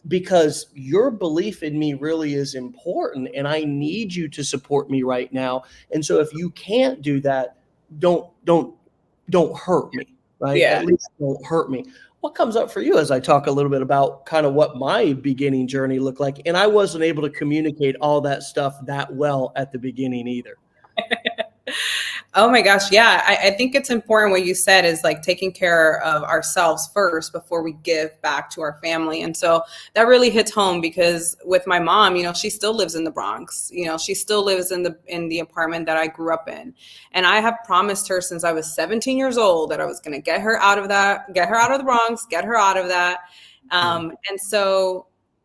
S1: because your belief in me really is important and I need you to support me right now. And so if you can't do that, don't hurt me, right?
S2: Yeah.
S1: At least don't hurt me. What comes up for you as I talk a little bit about kind of what my beginning journey looked like? And I wasn't able to communicate all that stuff that well at the beginning either.
S2: Oh my gosh. Yeah. I think it's important what you said is like taking care of ourselves first before we give back to our family. And so that really hits home, because with my mom, she still lives in the Bronx. She still lives in the apartment that I grew up in. And I have promised her since I was 17 years old that I was going to get her out of the Bronx, get her out of that.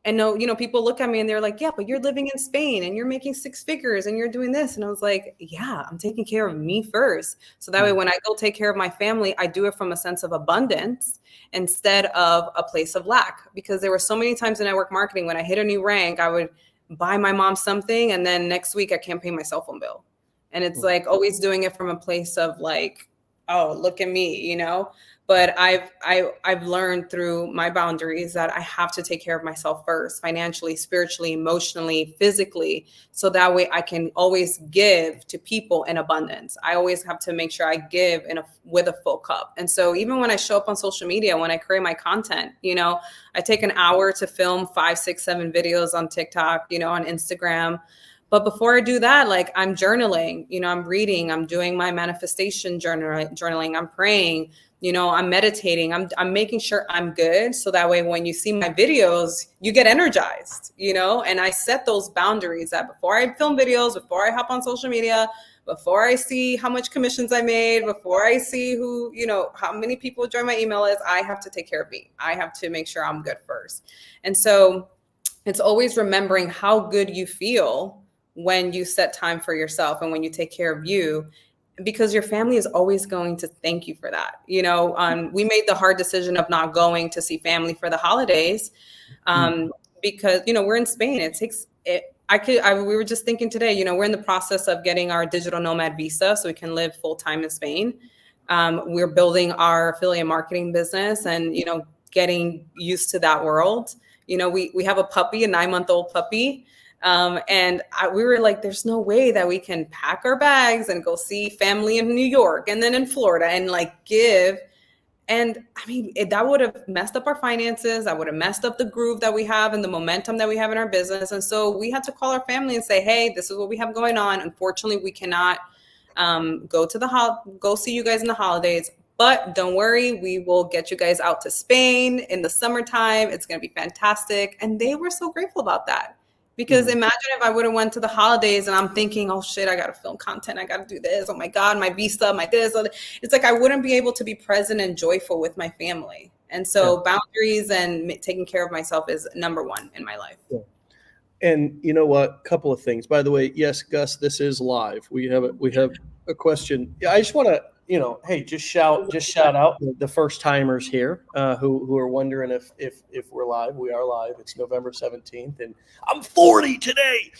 S2: And no, people look at me and they're like, yeah, but you're living in Spain and you're making 6 figures and you're doing this. And I was like, yeah, I'm taking care of me first. So that way, when I go take care of my family, I do it from a sense of abundance instead of a place of lack. Because there were so many times in network marketing, when I hit a new rank, I would buy my mom something. And then next week I can't pay my cell phone bill. And it's like always doing it from a place of like, oh, look at me, But I've learned through my boundaries that I have to take care of myself first, financially, spiritually, emotionally, physically, so that way I can always give to people in abundance. I always have to make sure I give with a full cup. And so even when I show up on social media, when I create my content, I take an hour to film 5, 6, 7 videos on TikTok, on Instagram. But before I do that, like I'm journaling, I'm reading, I'm doing my manifestation journaling, I'm praying, I'm meditating, I'm making sure I'm good. So that way, when you see my videos, you get energized, and I set those boundaries that before I film videos, before I hop on social media, before I see how much commissions I made, before I see who, how many people join my email list, I have to take care of me. I have to make sure I'm good first. And so it's always remembering how good you feel when you set time for yourself and when you take care of you, because your family is always going to thank you for that. We made the hard decision of not going to see family for the holidays because, we're in Spain. We were just thinking today, we're in the process of getting our digital nomad visa so we can live full time in Spain. We're building our affiliate marketing business and, getting used to that world. We have a puppy, a 9-month-old puppy. We were like, there's no way that we can pack our bags and go see family in New York and then in Florida and like give. And I mean, that would have messed up our finances. That would have messed up the groove that we have and the momentum that we have in our business. And so we had to call our family and say, hey, this is what we have going on. Unfortunately, we cannot go see you guys in the holidays. But don't worry, we will get you guys out to Spain in the summertime. It's going to be fantastic. And they were so grateful about that. Because imagine if I would have went to the holidays and I'm thinking, oh shit, I got to film content. I got to do this. Oh my God, my visa, my this. It's like I wouldn't be able to be present and joyful with my family. And so boundaries and taking care of myself is number one in my life.
S1: Yeah. And you know what? Couple of things. By the way, yes, Gus, this is live. We have a question. Yeah, I just want to, hey, just shout out the first timers here who are wondering if we're live. We are live. It's November 17th, and I'm 40 today.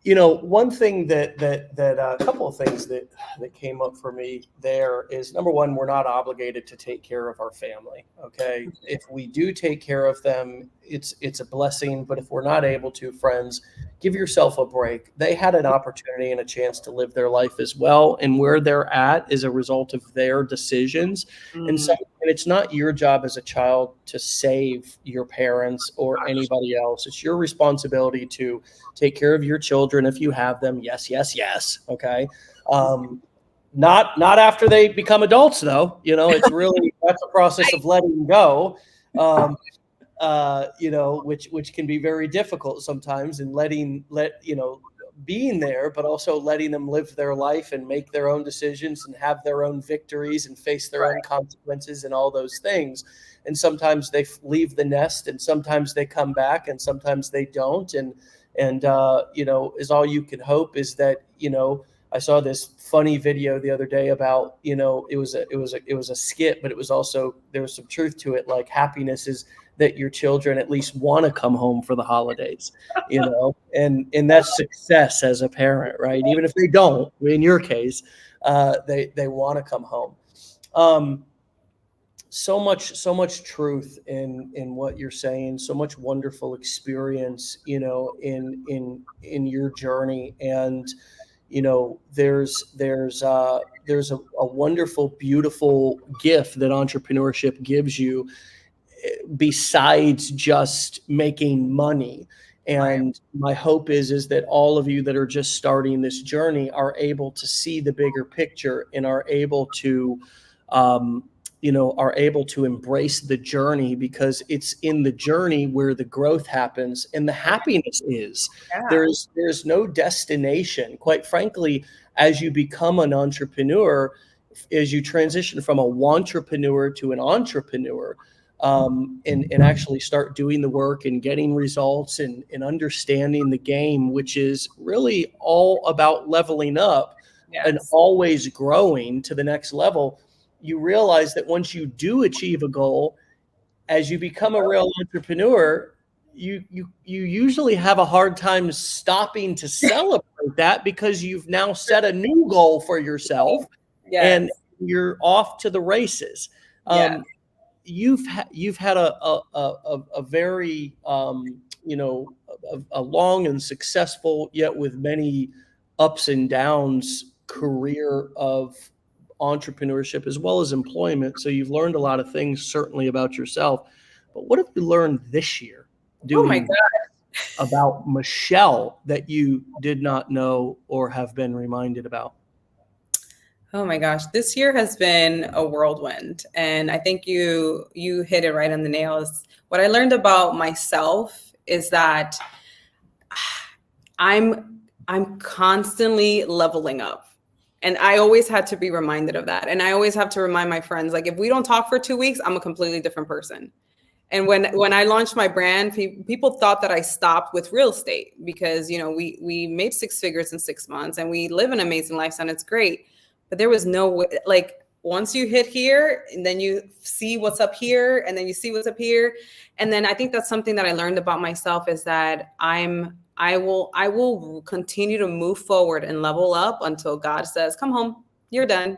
S1: One thing that a couple of things that came up for me there is, number one, we're not obligated to take care of our family. Okay. If we do take care of them, it's a blessing. But if we're not able to, friends, give yourself a break. They had an opportunity and a chance to live their life as well. And where they're at is a result of their decisions. And so it's not your job as a child to save your parents or anybody else. It's your responsibility to take care of your children if you have them. Yes, yes, yes. Okay. Not after they become adults, though. It's really, that's a process of letting go. Which can be very difficult sometimes, and being there, but also letting them live their life and make their own decisions and have their own victories and face their own consequences and all those things. And sometimes they leave the nest, and sometimes they come back, and sometimes they don't. And is all you can hope is that, I saw this funny video the other day about, it was a skit, but it was also, there was some truth to it. Like, happiness is that your children at least want to come home for the holidays, and that's success as a parent, right? Even if they don't, in your case, they want to come home. So much truth in what you're saying, so much wonderful experience, in your journey. And, there's a wonderful, beautiful gift that entrepreneurship gives you, besides just making money. And my hope is that all of you that are just starting this journey are able to see the bigger picture, and are able to embrace the journey, because it's in the journey where the growth happens and the happiness is.
S2: Yeah.
S1: There's no destination, quite frankly. As you become an entrepreneur, as you transition from a wantrepreneur to an entrepreneur, and actually start doing the work and getting results, and understanding the game, which is really all about leveling up and always growing to the next level. You realize that once you do achieve a goal, as you become a real entrepreneur, you usually have a hard time stopping to celebrate that, because you've now set a new goal for yourself, and you're off to the races. You've had a very a long and successful, yet with many ups and downs, career of entrepreneurship as well as employment. So you've learned a lot of things, certainly, about yourself. But what have you learned this year doing about Michelle that you did not know or have been reminded about?
S2: Oh my gosh, this year has been a whirlwind, and I think you hit it right on the nails. What I learned about myself is that I'm constantly leveling up. And I always had to be reminded of that. And I always have to remind my friends, like, if we don't talk for 2 weeks, I'm a completely different person. And when I launched my brand, people thought that I stopped with real estate, because, we made 6 figures in 6 months, and we live an amazing lifestyle, and it's great. But there was no way, like, once you hit here, and then you see what's up here, and then you see what's up here. And then I think that's something that I learned about myself, is that I will continue to move forward and level up until God says, come home, you're done.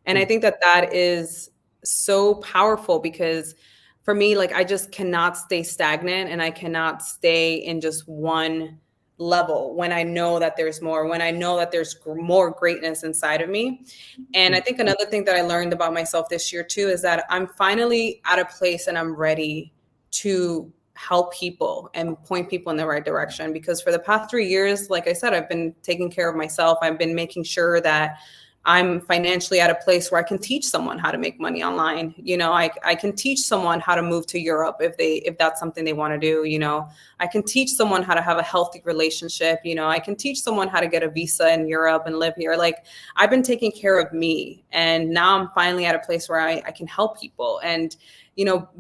S2: And I think that is so powerful, because for me, like, I just cannot stay stagnant, and I cannot stay in just one level when I know that there's more, when I know that there's more greatness inside of me. And I think another thing that I learned about myself this year too, is that I'm finally at a place, and I'm ready to help people and point people in the right direction. Because for the past 3 years, like I said, I've been taking care of myself. I've been making sure that I'm financially at a place where I can teach someone how to make money online. I can teach someone how to move to Europe if that's something they want to do. I can teach someone how to have a healthy relationship. I can teach someone how to get a visa in Europe and live here. Like, I've been taking care of me, and now I'm finally at a place where I can help people. And,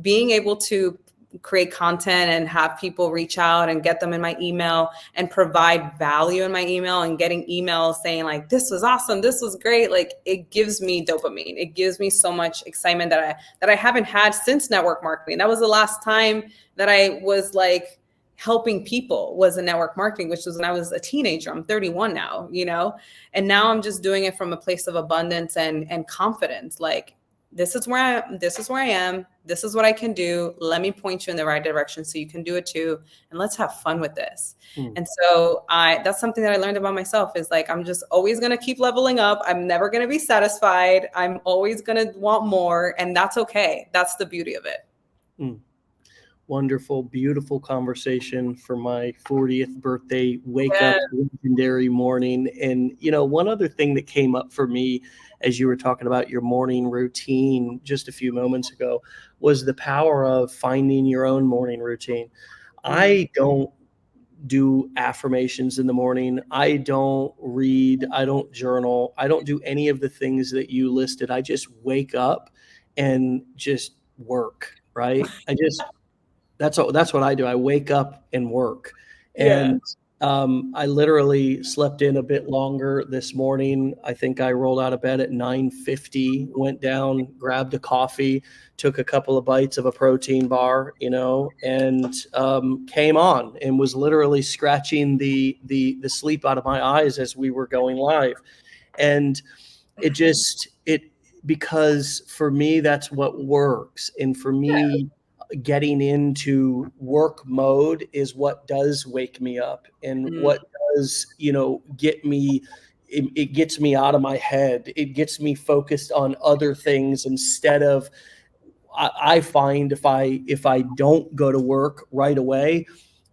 S2: being able to create content and have people reach out and get them in my email and provide value in my email, and getting emails saying, like, this was awesome, this was great. Like, it gives me dopamine. It gives me so much excitement that I haven't had since network marketing. That was the last time that I was like helping people, was in network marketing, which was when I was a teenager. I'm 31 now, and now I'm just doing it from a place of abundance and confidence. Like, this is where I am. This is what I can do. Let me point you in the right direction so you can do it too. And let's have fun with this. And so that's something that I learned about myself, is like, I'm just always going to keep leveling up. I'm never going to be satisfied. I'm always going to want more. And that's okay. That's the beauty of it.
S1: wonderful, beautiful conversation for my 40th birthday wake
S2: Yeah.
S1: up legendary morning. And, one other thing that came up for me as you were talking about your morning routine just a few moments ago was the power of finding your own morning routine. I don't do affirmations in the morning. I don't read. I don't journal. I don't do any of the things that you listed. I just wake up and just work, right? That's what I do. I wake up and work.
S2: Yeah.
S1: And I literally slept in a bit longer this morning. I think I rolled out of bed at 9:50, went down, grabbed a coffee, took a couple of bites of a protein bar, and came on and was literally scratching the sleep out of my eyes as we were going live. And it because for me that's what works, and for me getting into work mode is what does wake me up, and
S2: Mm,
S1: what does get me, it gets me out of my head, it gets me focused on other things instead of, I find if I don't go to work right away,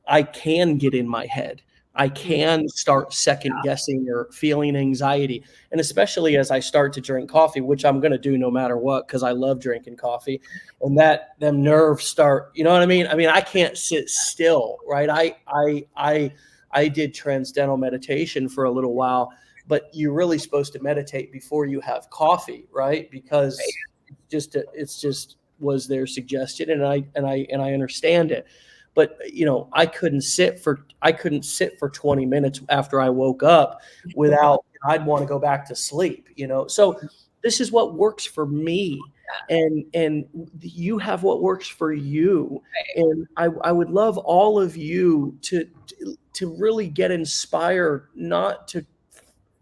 S1: I can get in my head. I
S2: mm,
S1: can start second guessing or feeling anxiety. And especially as I start to drink coffee, which I'm going to do no matter what, because I love drinking coffee, and that them nerves start, you know what I mean? I mean, I can't sit still, right? I did transcendental meditation for a little while, but you're really supposed to meditate before you have coffee, right? Because it's just was their suggestion, and I understand it. But I couldn't sit for 20 minutes after I woke up without, I'd want to go back to sleep. So this is what works for me, and you have what works for you. And I would love all of you to really get inspired, not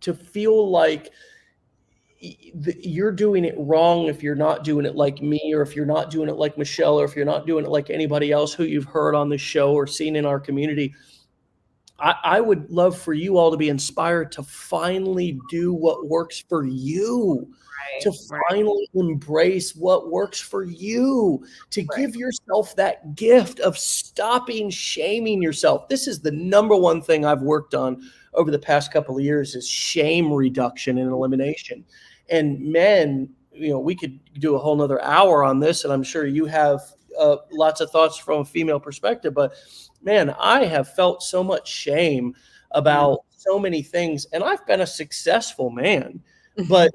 S1: to feel like you're doing it wrong if you're not doing it like me, or if you're not doing it like Michelle, or if you're not doing it like anybody else who you've heard on the show or seen in our community. I would love for you all to be inspired to finally do what works for you, to
S2: right.
S1: finally embrace what works for you, to
S2: Right.
S1: give yourself that gift of stopping shaming yourself. This is the number one thing I've worked on over the past couple of years, is shame reduction and elimination. And men, we could do a whole nother hour on this, and I'm sure you have lots of thoughts from a female perspective, but man, I have felt so much shame
S2: Mm.
S1: about so many things, and I've been a successful man, but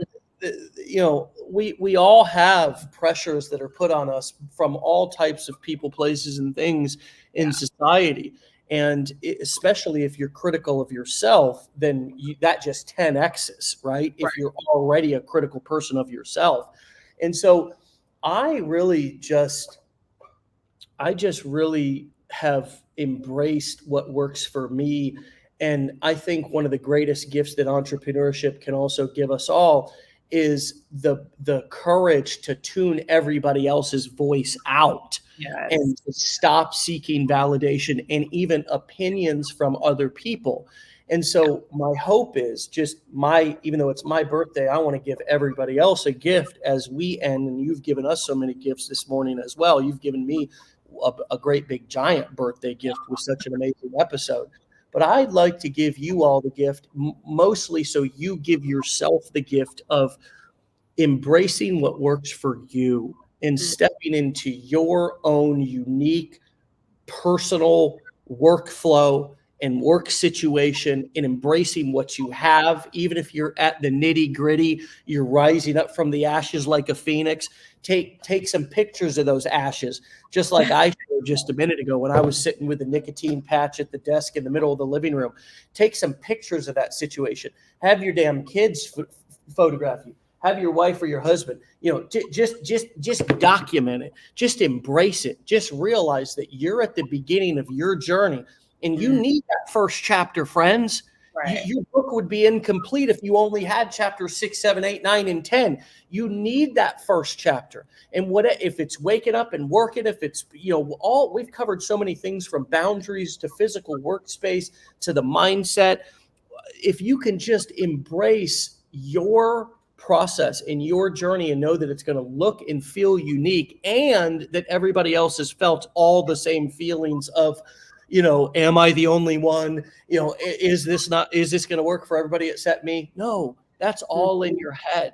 S1: we all have pressures that are put on us from all types of people, places, and things in society. And especially if you're critical of yourself, then that just 10x's, right? If you're already a critical person of yourself. And so I really just I just really have embraced what works for me. And I think one of the greatest gifts that entrepreneurship can also give us all is the courage to tune everybody else's voice out,
S2: Yes.
S1: and to stop seeking validation and even opinions from other people. And so my hope is even though it's my birthday, I want to give everybody else a gift as we end. And you've given us so many gifts this morning as well. You've given me a great big giant birthday gift with such an amazing episode. But I'd like to give you all the gift, mostly so you give yourself the gift of embracing what works for you and
S2: Mm.
S1: stepping into your own unique personal workflow and work situation, and embracing what you have. Even if you're at the nitty gritty, you're rising up from the ashes like a phoenix. Take some pictures of those ashes, just like I showed just a minute ago when I was sitting with a nicotine patch at the desk in the middle of the living room. Take some pictures of that situation. Have your damn kids photograph you. Have your wife or your husband, just document it. Just embrace it. Just realize that you're at the beginning of your journey, and you
S2: Mm.
S1: need that first chapter, friends.
S2: Right.
S1: Your book would be incomplete if you only had chapters 6, 7, 8, 9, and 10. You need that first chapter. And what if it's waking up and working? If it's all we've covered so many things, from boundaries to physical workspace to the mindset. If you can just embrace your process in your journey and know that it's going to look and feel unique, and that everybody else has felt all the same feelings of, am I the only one? Is this going to work for everybody except me? No, that's all in your head.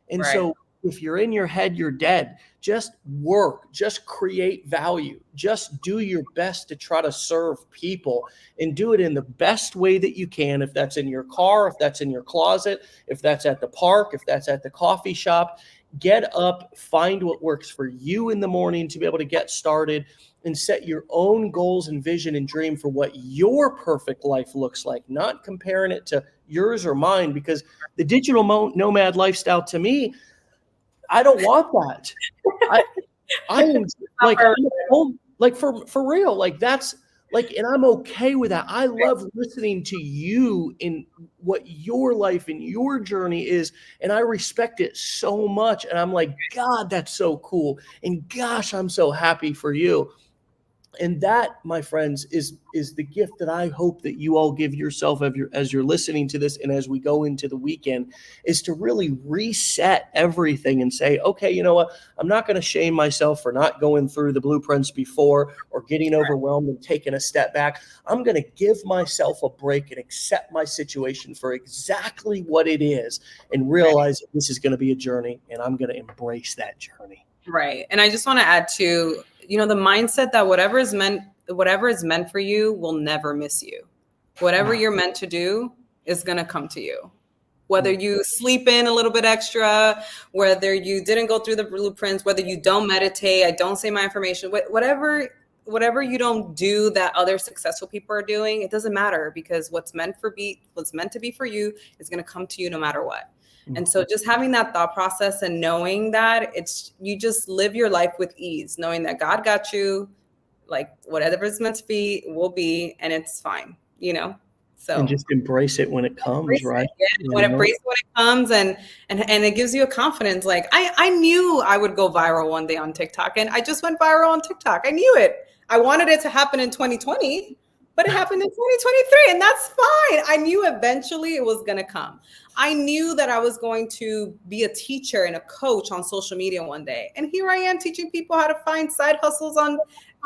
S1: And
S2: Right.
S1: so if you're in your head, you're dead. Just work, just create value, just do your best to try to serve people, and do it in the best way that you can. If that's in your car, if that's in your closet, if that's at the park, if that's at the coffee shop, get up, find what works for you in the morning to be able to get started, and set your own goals and vision and dream for what your perfect life looks like, not comparing it to yours or mine, because the digital nomad lifestyle, to me, I don't want that. I am like, I'm at home, like for real, like that's like, and I'm okay with that. I love listening to you in what your life and your journey is, and I respect it so much. And I'm like, God, that's so cool. And gosh, I'm so happy for you. And that, my friends, is the gift that I hope that you all give yourself as you're listening to this, and as we go into the weekend, is to really reset everything and say, okay, you know what? I'm not going to shame myself for not going through the blueprints before, or getting overwhelmed and taking a step back. I'm going to give myself a break and accept my situation for exactly what it is, and realize that this is going to be a journey, and I'm going to embrace that journey.
S2: Right. And I just want to add to, the mindset that whatever is meant for you will never miss you. Whatever you're meant to do is going to come to you. Whether you sleep in a little bit extra, whether you didn't go through the blueprints, whether you don't meditate, I don't say my affirmation, whatever you don't do that other successful people are doing, it doesn't matter, because what's meant to be for you is going to come to you no matter what. And so just having that thought process and knowing that you just live your life with ease, knowing that God got you, like whatever it's meant to be will be, and it's fine, So
S1: and just embrace it when it comes, right?
S2: Embrace it when it comes, and it gives you a confidence. Like I knew I would go viral one day on TikTok, and I just went viral on TikTok. I knew it. I wanted it to happen in 2020. But it happened in 2023, and that's fine. I knew eventually it was going to come. I knew that I was going to be a teacher and a coach on social media one day. And here I am teaching people how to find side hustles on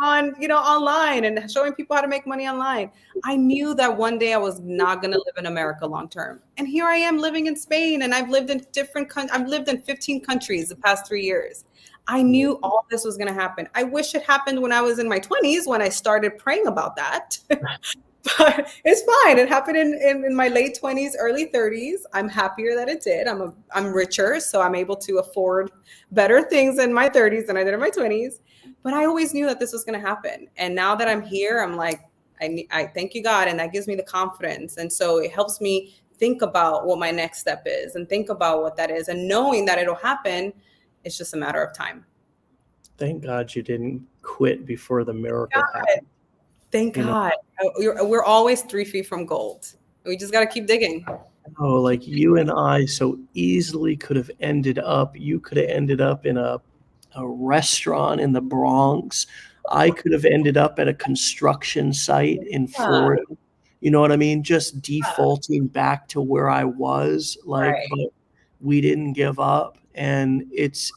S2: online, and showing people how to make money online. I knew that one day I was not going to live in America long term. And here I am living in Spain, and I've lived in I've lived in 15 countries the past 3 years. I knew all this was going to happen. I wish it happened when I was in my 20s, when I started praying about that. But it's fine. It happened in my late 20s, early 30s. I'm happier that it did. I'm richer, so I'm able to afford better things in my 30s than I did in my 20s. But I always knew that this was going to happen. And now that I'm here, I'm like, I thank you, God, and that gives me the confidence. And so it helps me think about what my next step is, and think about what that is, and knowing that it'll happen. It's just a matter of time.
S1: Thank God you didn't quit before the miracle happened.
S2: Thank God. We're always 3 feet from gold. We just got to keep digging.
S1: Oh, like you and I so easily could have ended up, you could have ended up in a restaurant in the Bronx. I could have ended up at a construction site in Florida. You know what I mean? Just defaulting back to where I was, like, but we didn't give up. And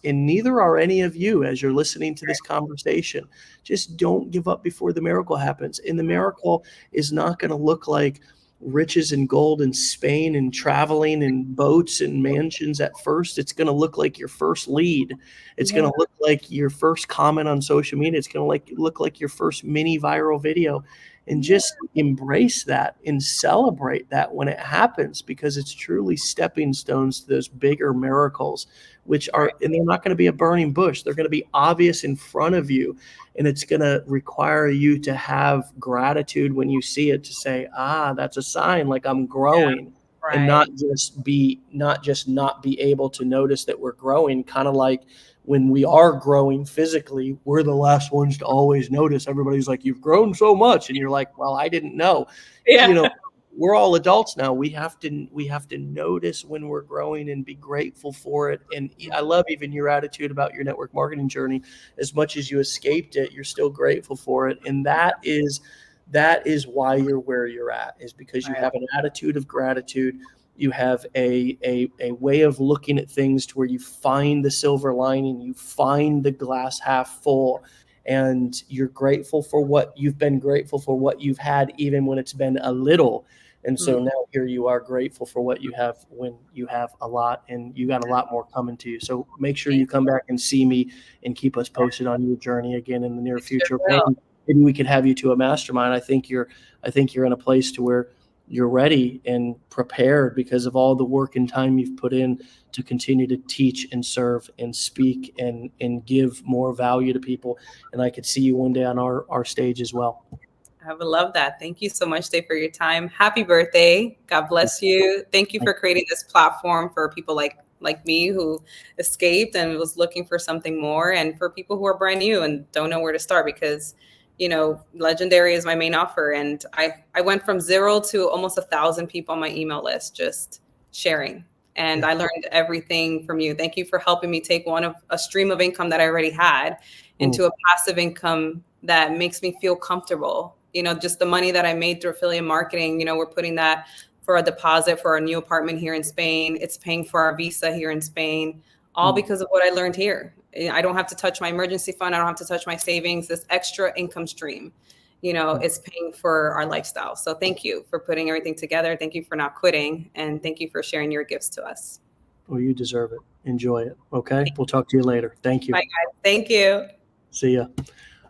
S1: neither are any of you as you're listening to this conversation. Just don't give up before the miracle happens. And the miracle is not going to look like riches and gold in Spain and traveling and boats and mansions at first. It's going to look like your first lead. It's going to look like your first comment on social media. It's going to look like your first mini viral video. And just embrace that and celebrate that when it happens, because it's truly stepping stones to those bigger miracles, and they're not going to be a burning bush. They're going to be obvious in front of you. And it's going to require you to have gratitude when you see it, to say, that's a sign, like I'm growing. And not just not be able to notice that we're growing. Kind of like when we are growing physically, we're the last ones to always notice. Everybody's like, you've grown so much. And you're like, well, I didn't know. We're all adults now. We have to notice when we're growing and be grateful for it. And I love even your attitude about your network marketing journey. As much as you escaped it, you're still grateful for it. And that is why you're where you're at, is because you have an attitude of gratitude. You have a way of looking at things to where you find the silver lining, you find the glass half full, and you're grateful for what you've been grateful for what you've had, even when it's been a little. And so now here you are grateful for what you have when you have a lot, and you got a lot more coming to you. So make sure you come back and see me and keep us posted on your journey again in the near future. Maybe we could have you to a mastermind. I think you're in a place to where you're ready and prepared because of all the work and time you've put in to continue to teach and serve and speak and give more value to people. And I could see you one day on our stage as well.
S2: I would love that. Thank you so much, Dave, for your time. Happy birthday. God bless you. Thank you for creating this platform for people like me who escaped and was looking for something more, and for people who are brand new and don't know where to start, because Legendary is my main offer. And I went from 0 to almost 1,000 people on my email list, just sharing. And I learned everything from you. Thank you for helping me take a stream of income that I already had into a passive income that makes me feel comfortable. Just the money that I made through affiliate marketing, we're putting that for a deposit for our new apartment here in Spain. It's paying for our visa here in Spain, all because of what I learned here. I don't have to touch my emergency fund. I don't have to touch my savings. This extra income stream, is paying for our lifestyle. So thank you for putting everything together. Thank you for not quitting. And thank you for sharing your gifts to us.
S1: Well, you deserve it. Enjoy it. Okay. We'll talk to you later. Thank you.
S2: Bye, guys. Thank you.
S1: See ya.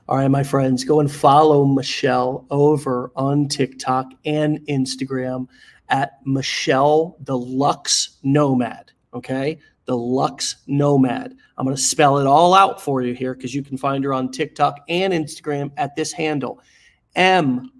S1: All right, my friends, go and follow Michelle over on TikTok and Instagram at Michelle the Lux Nomad. Okay, the Lux Nomad. I'm going to spell it all out for you here because you can find her on TikTok and Instagram at this handle: MICHELLE.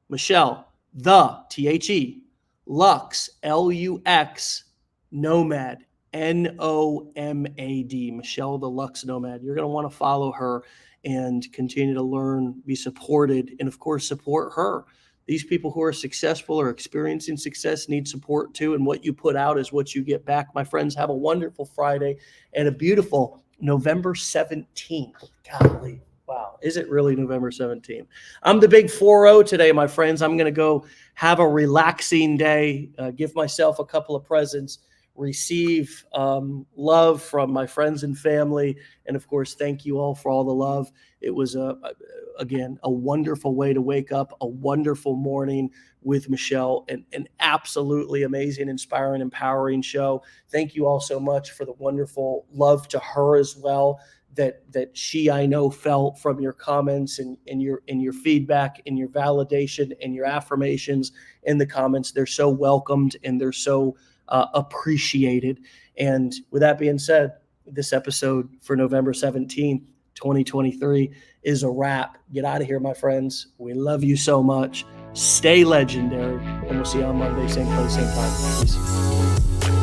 S1: Michelle the THE Lux LUX Nomad. NOMAD, Michelle the Lux Nomad. You're going to want to follow her and continue to learn, be supported, and of course, support her. These people who are successful or experiencing success need support too, and what you put out is what you get back. My friends, have a wonderful Friday and a beautiful November 17th. Golly. Wow. Is it really November 17th? I'm the big 4-0 today, my friends. I'm going to go have a relaxing day, give myself a couple of presents, receive love from my friends and family. And of course, thank you all for all the love. It was, again, a wonderful way to wake up, a wonderful morning with Michelle, and an absolutely amazing, inspiring, empowering show. Thank you all so much for the wonderful love to her as well that she, I know, felt from your comments and your feedback and your validation and your affirmations in the comments. They're so welcomed and they're so appreciated. And with that being said, this episode for November 17th, 2023 is a wrap. Get out of here, my friends. We love you so much. Stay legendary, and we'll see you on Monday, same place, same time. Peace.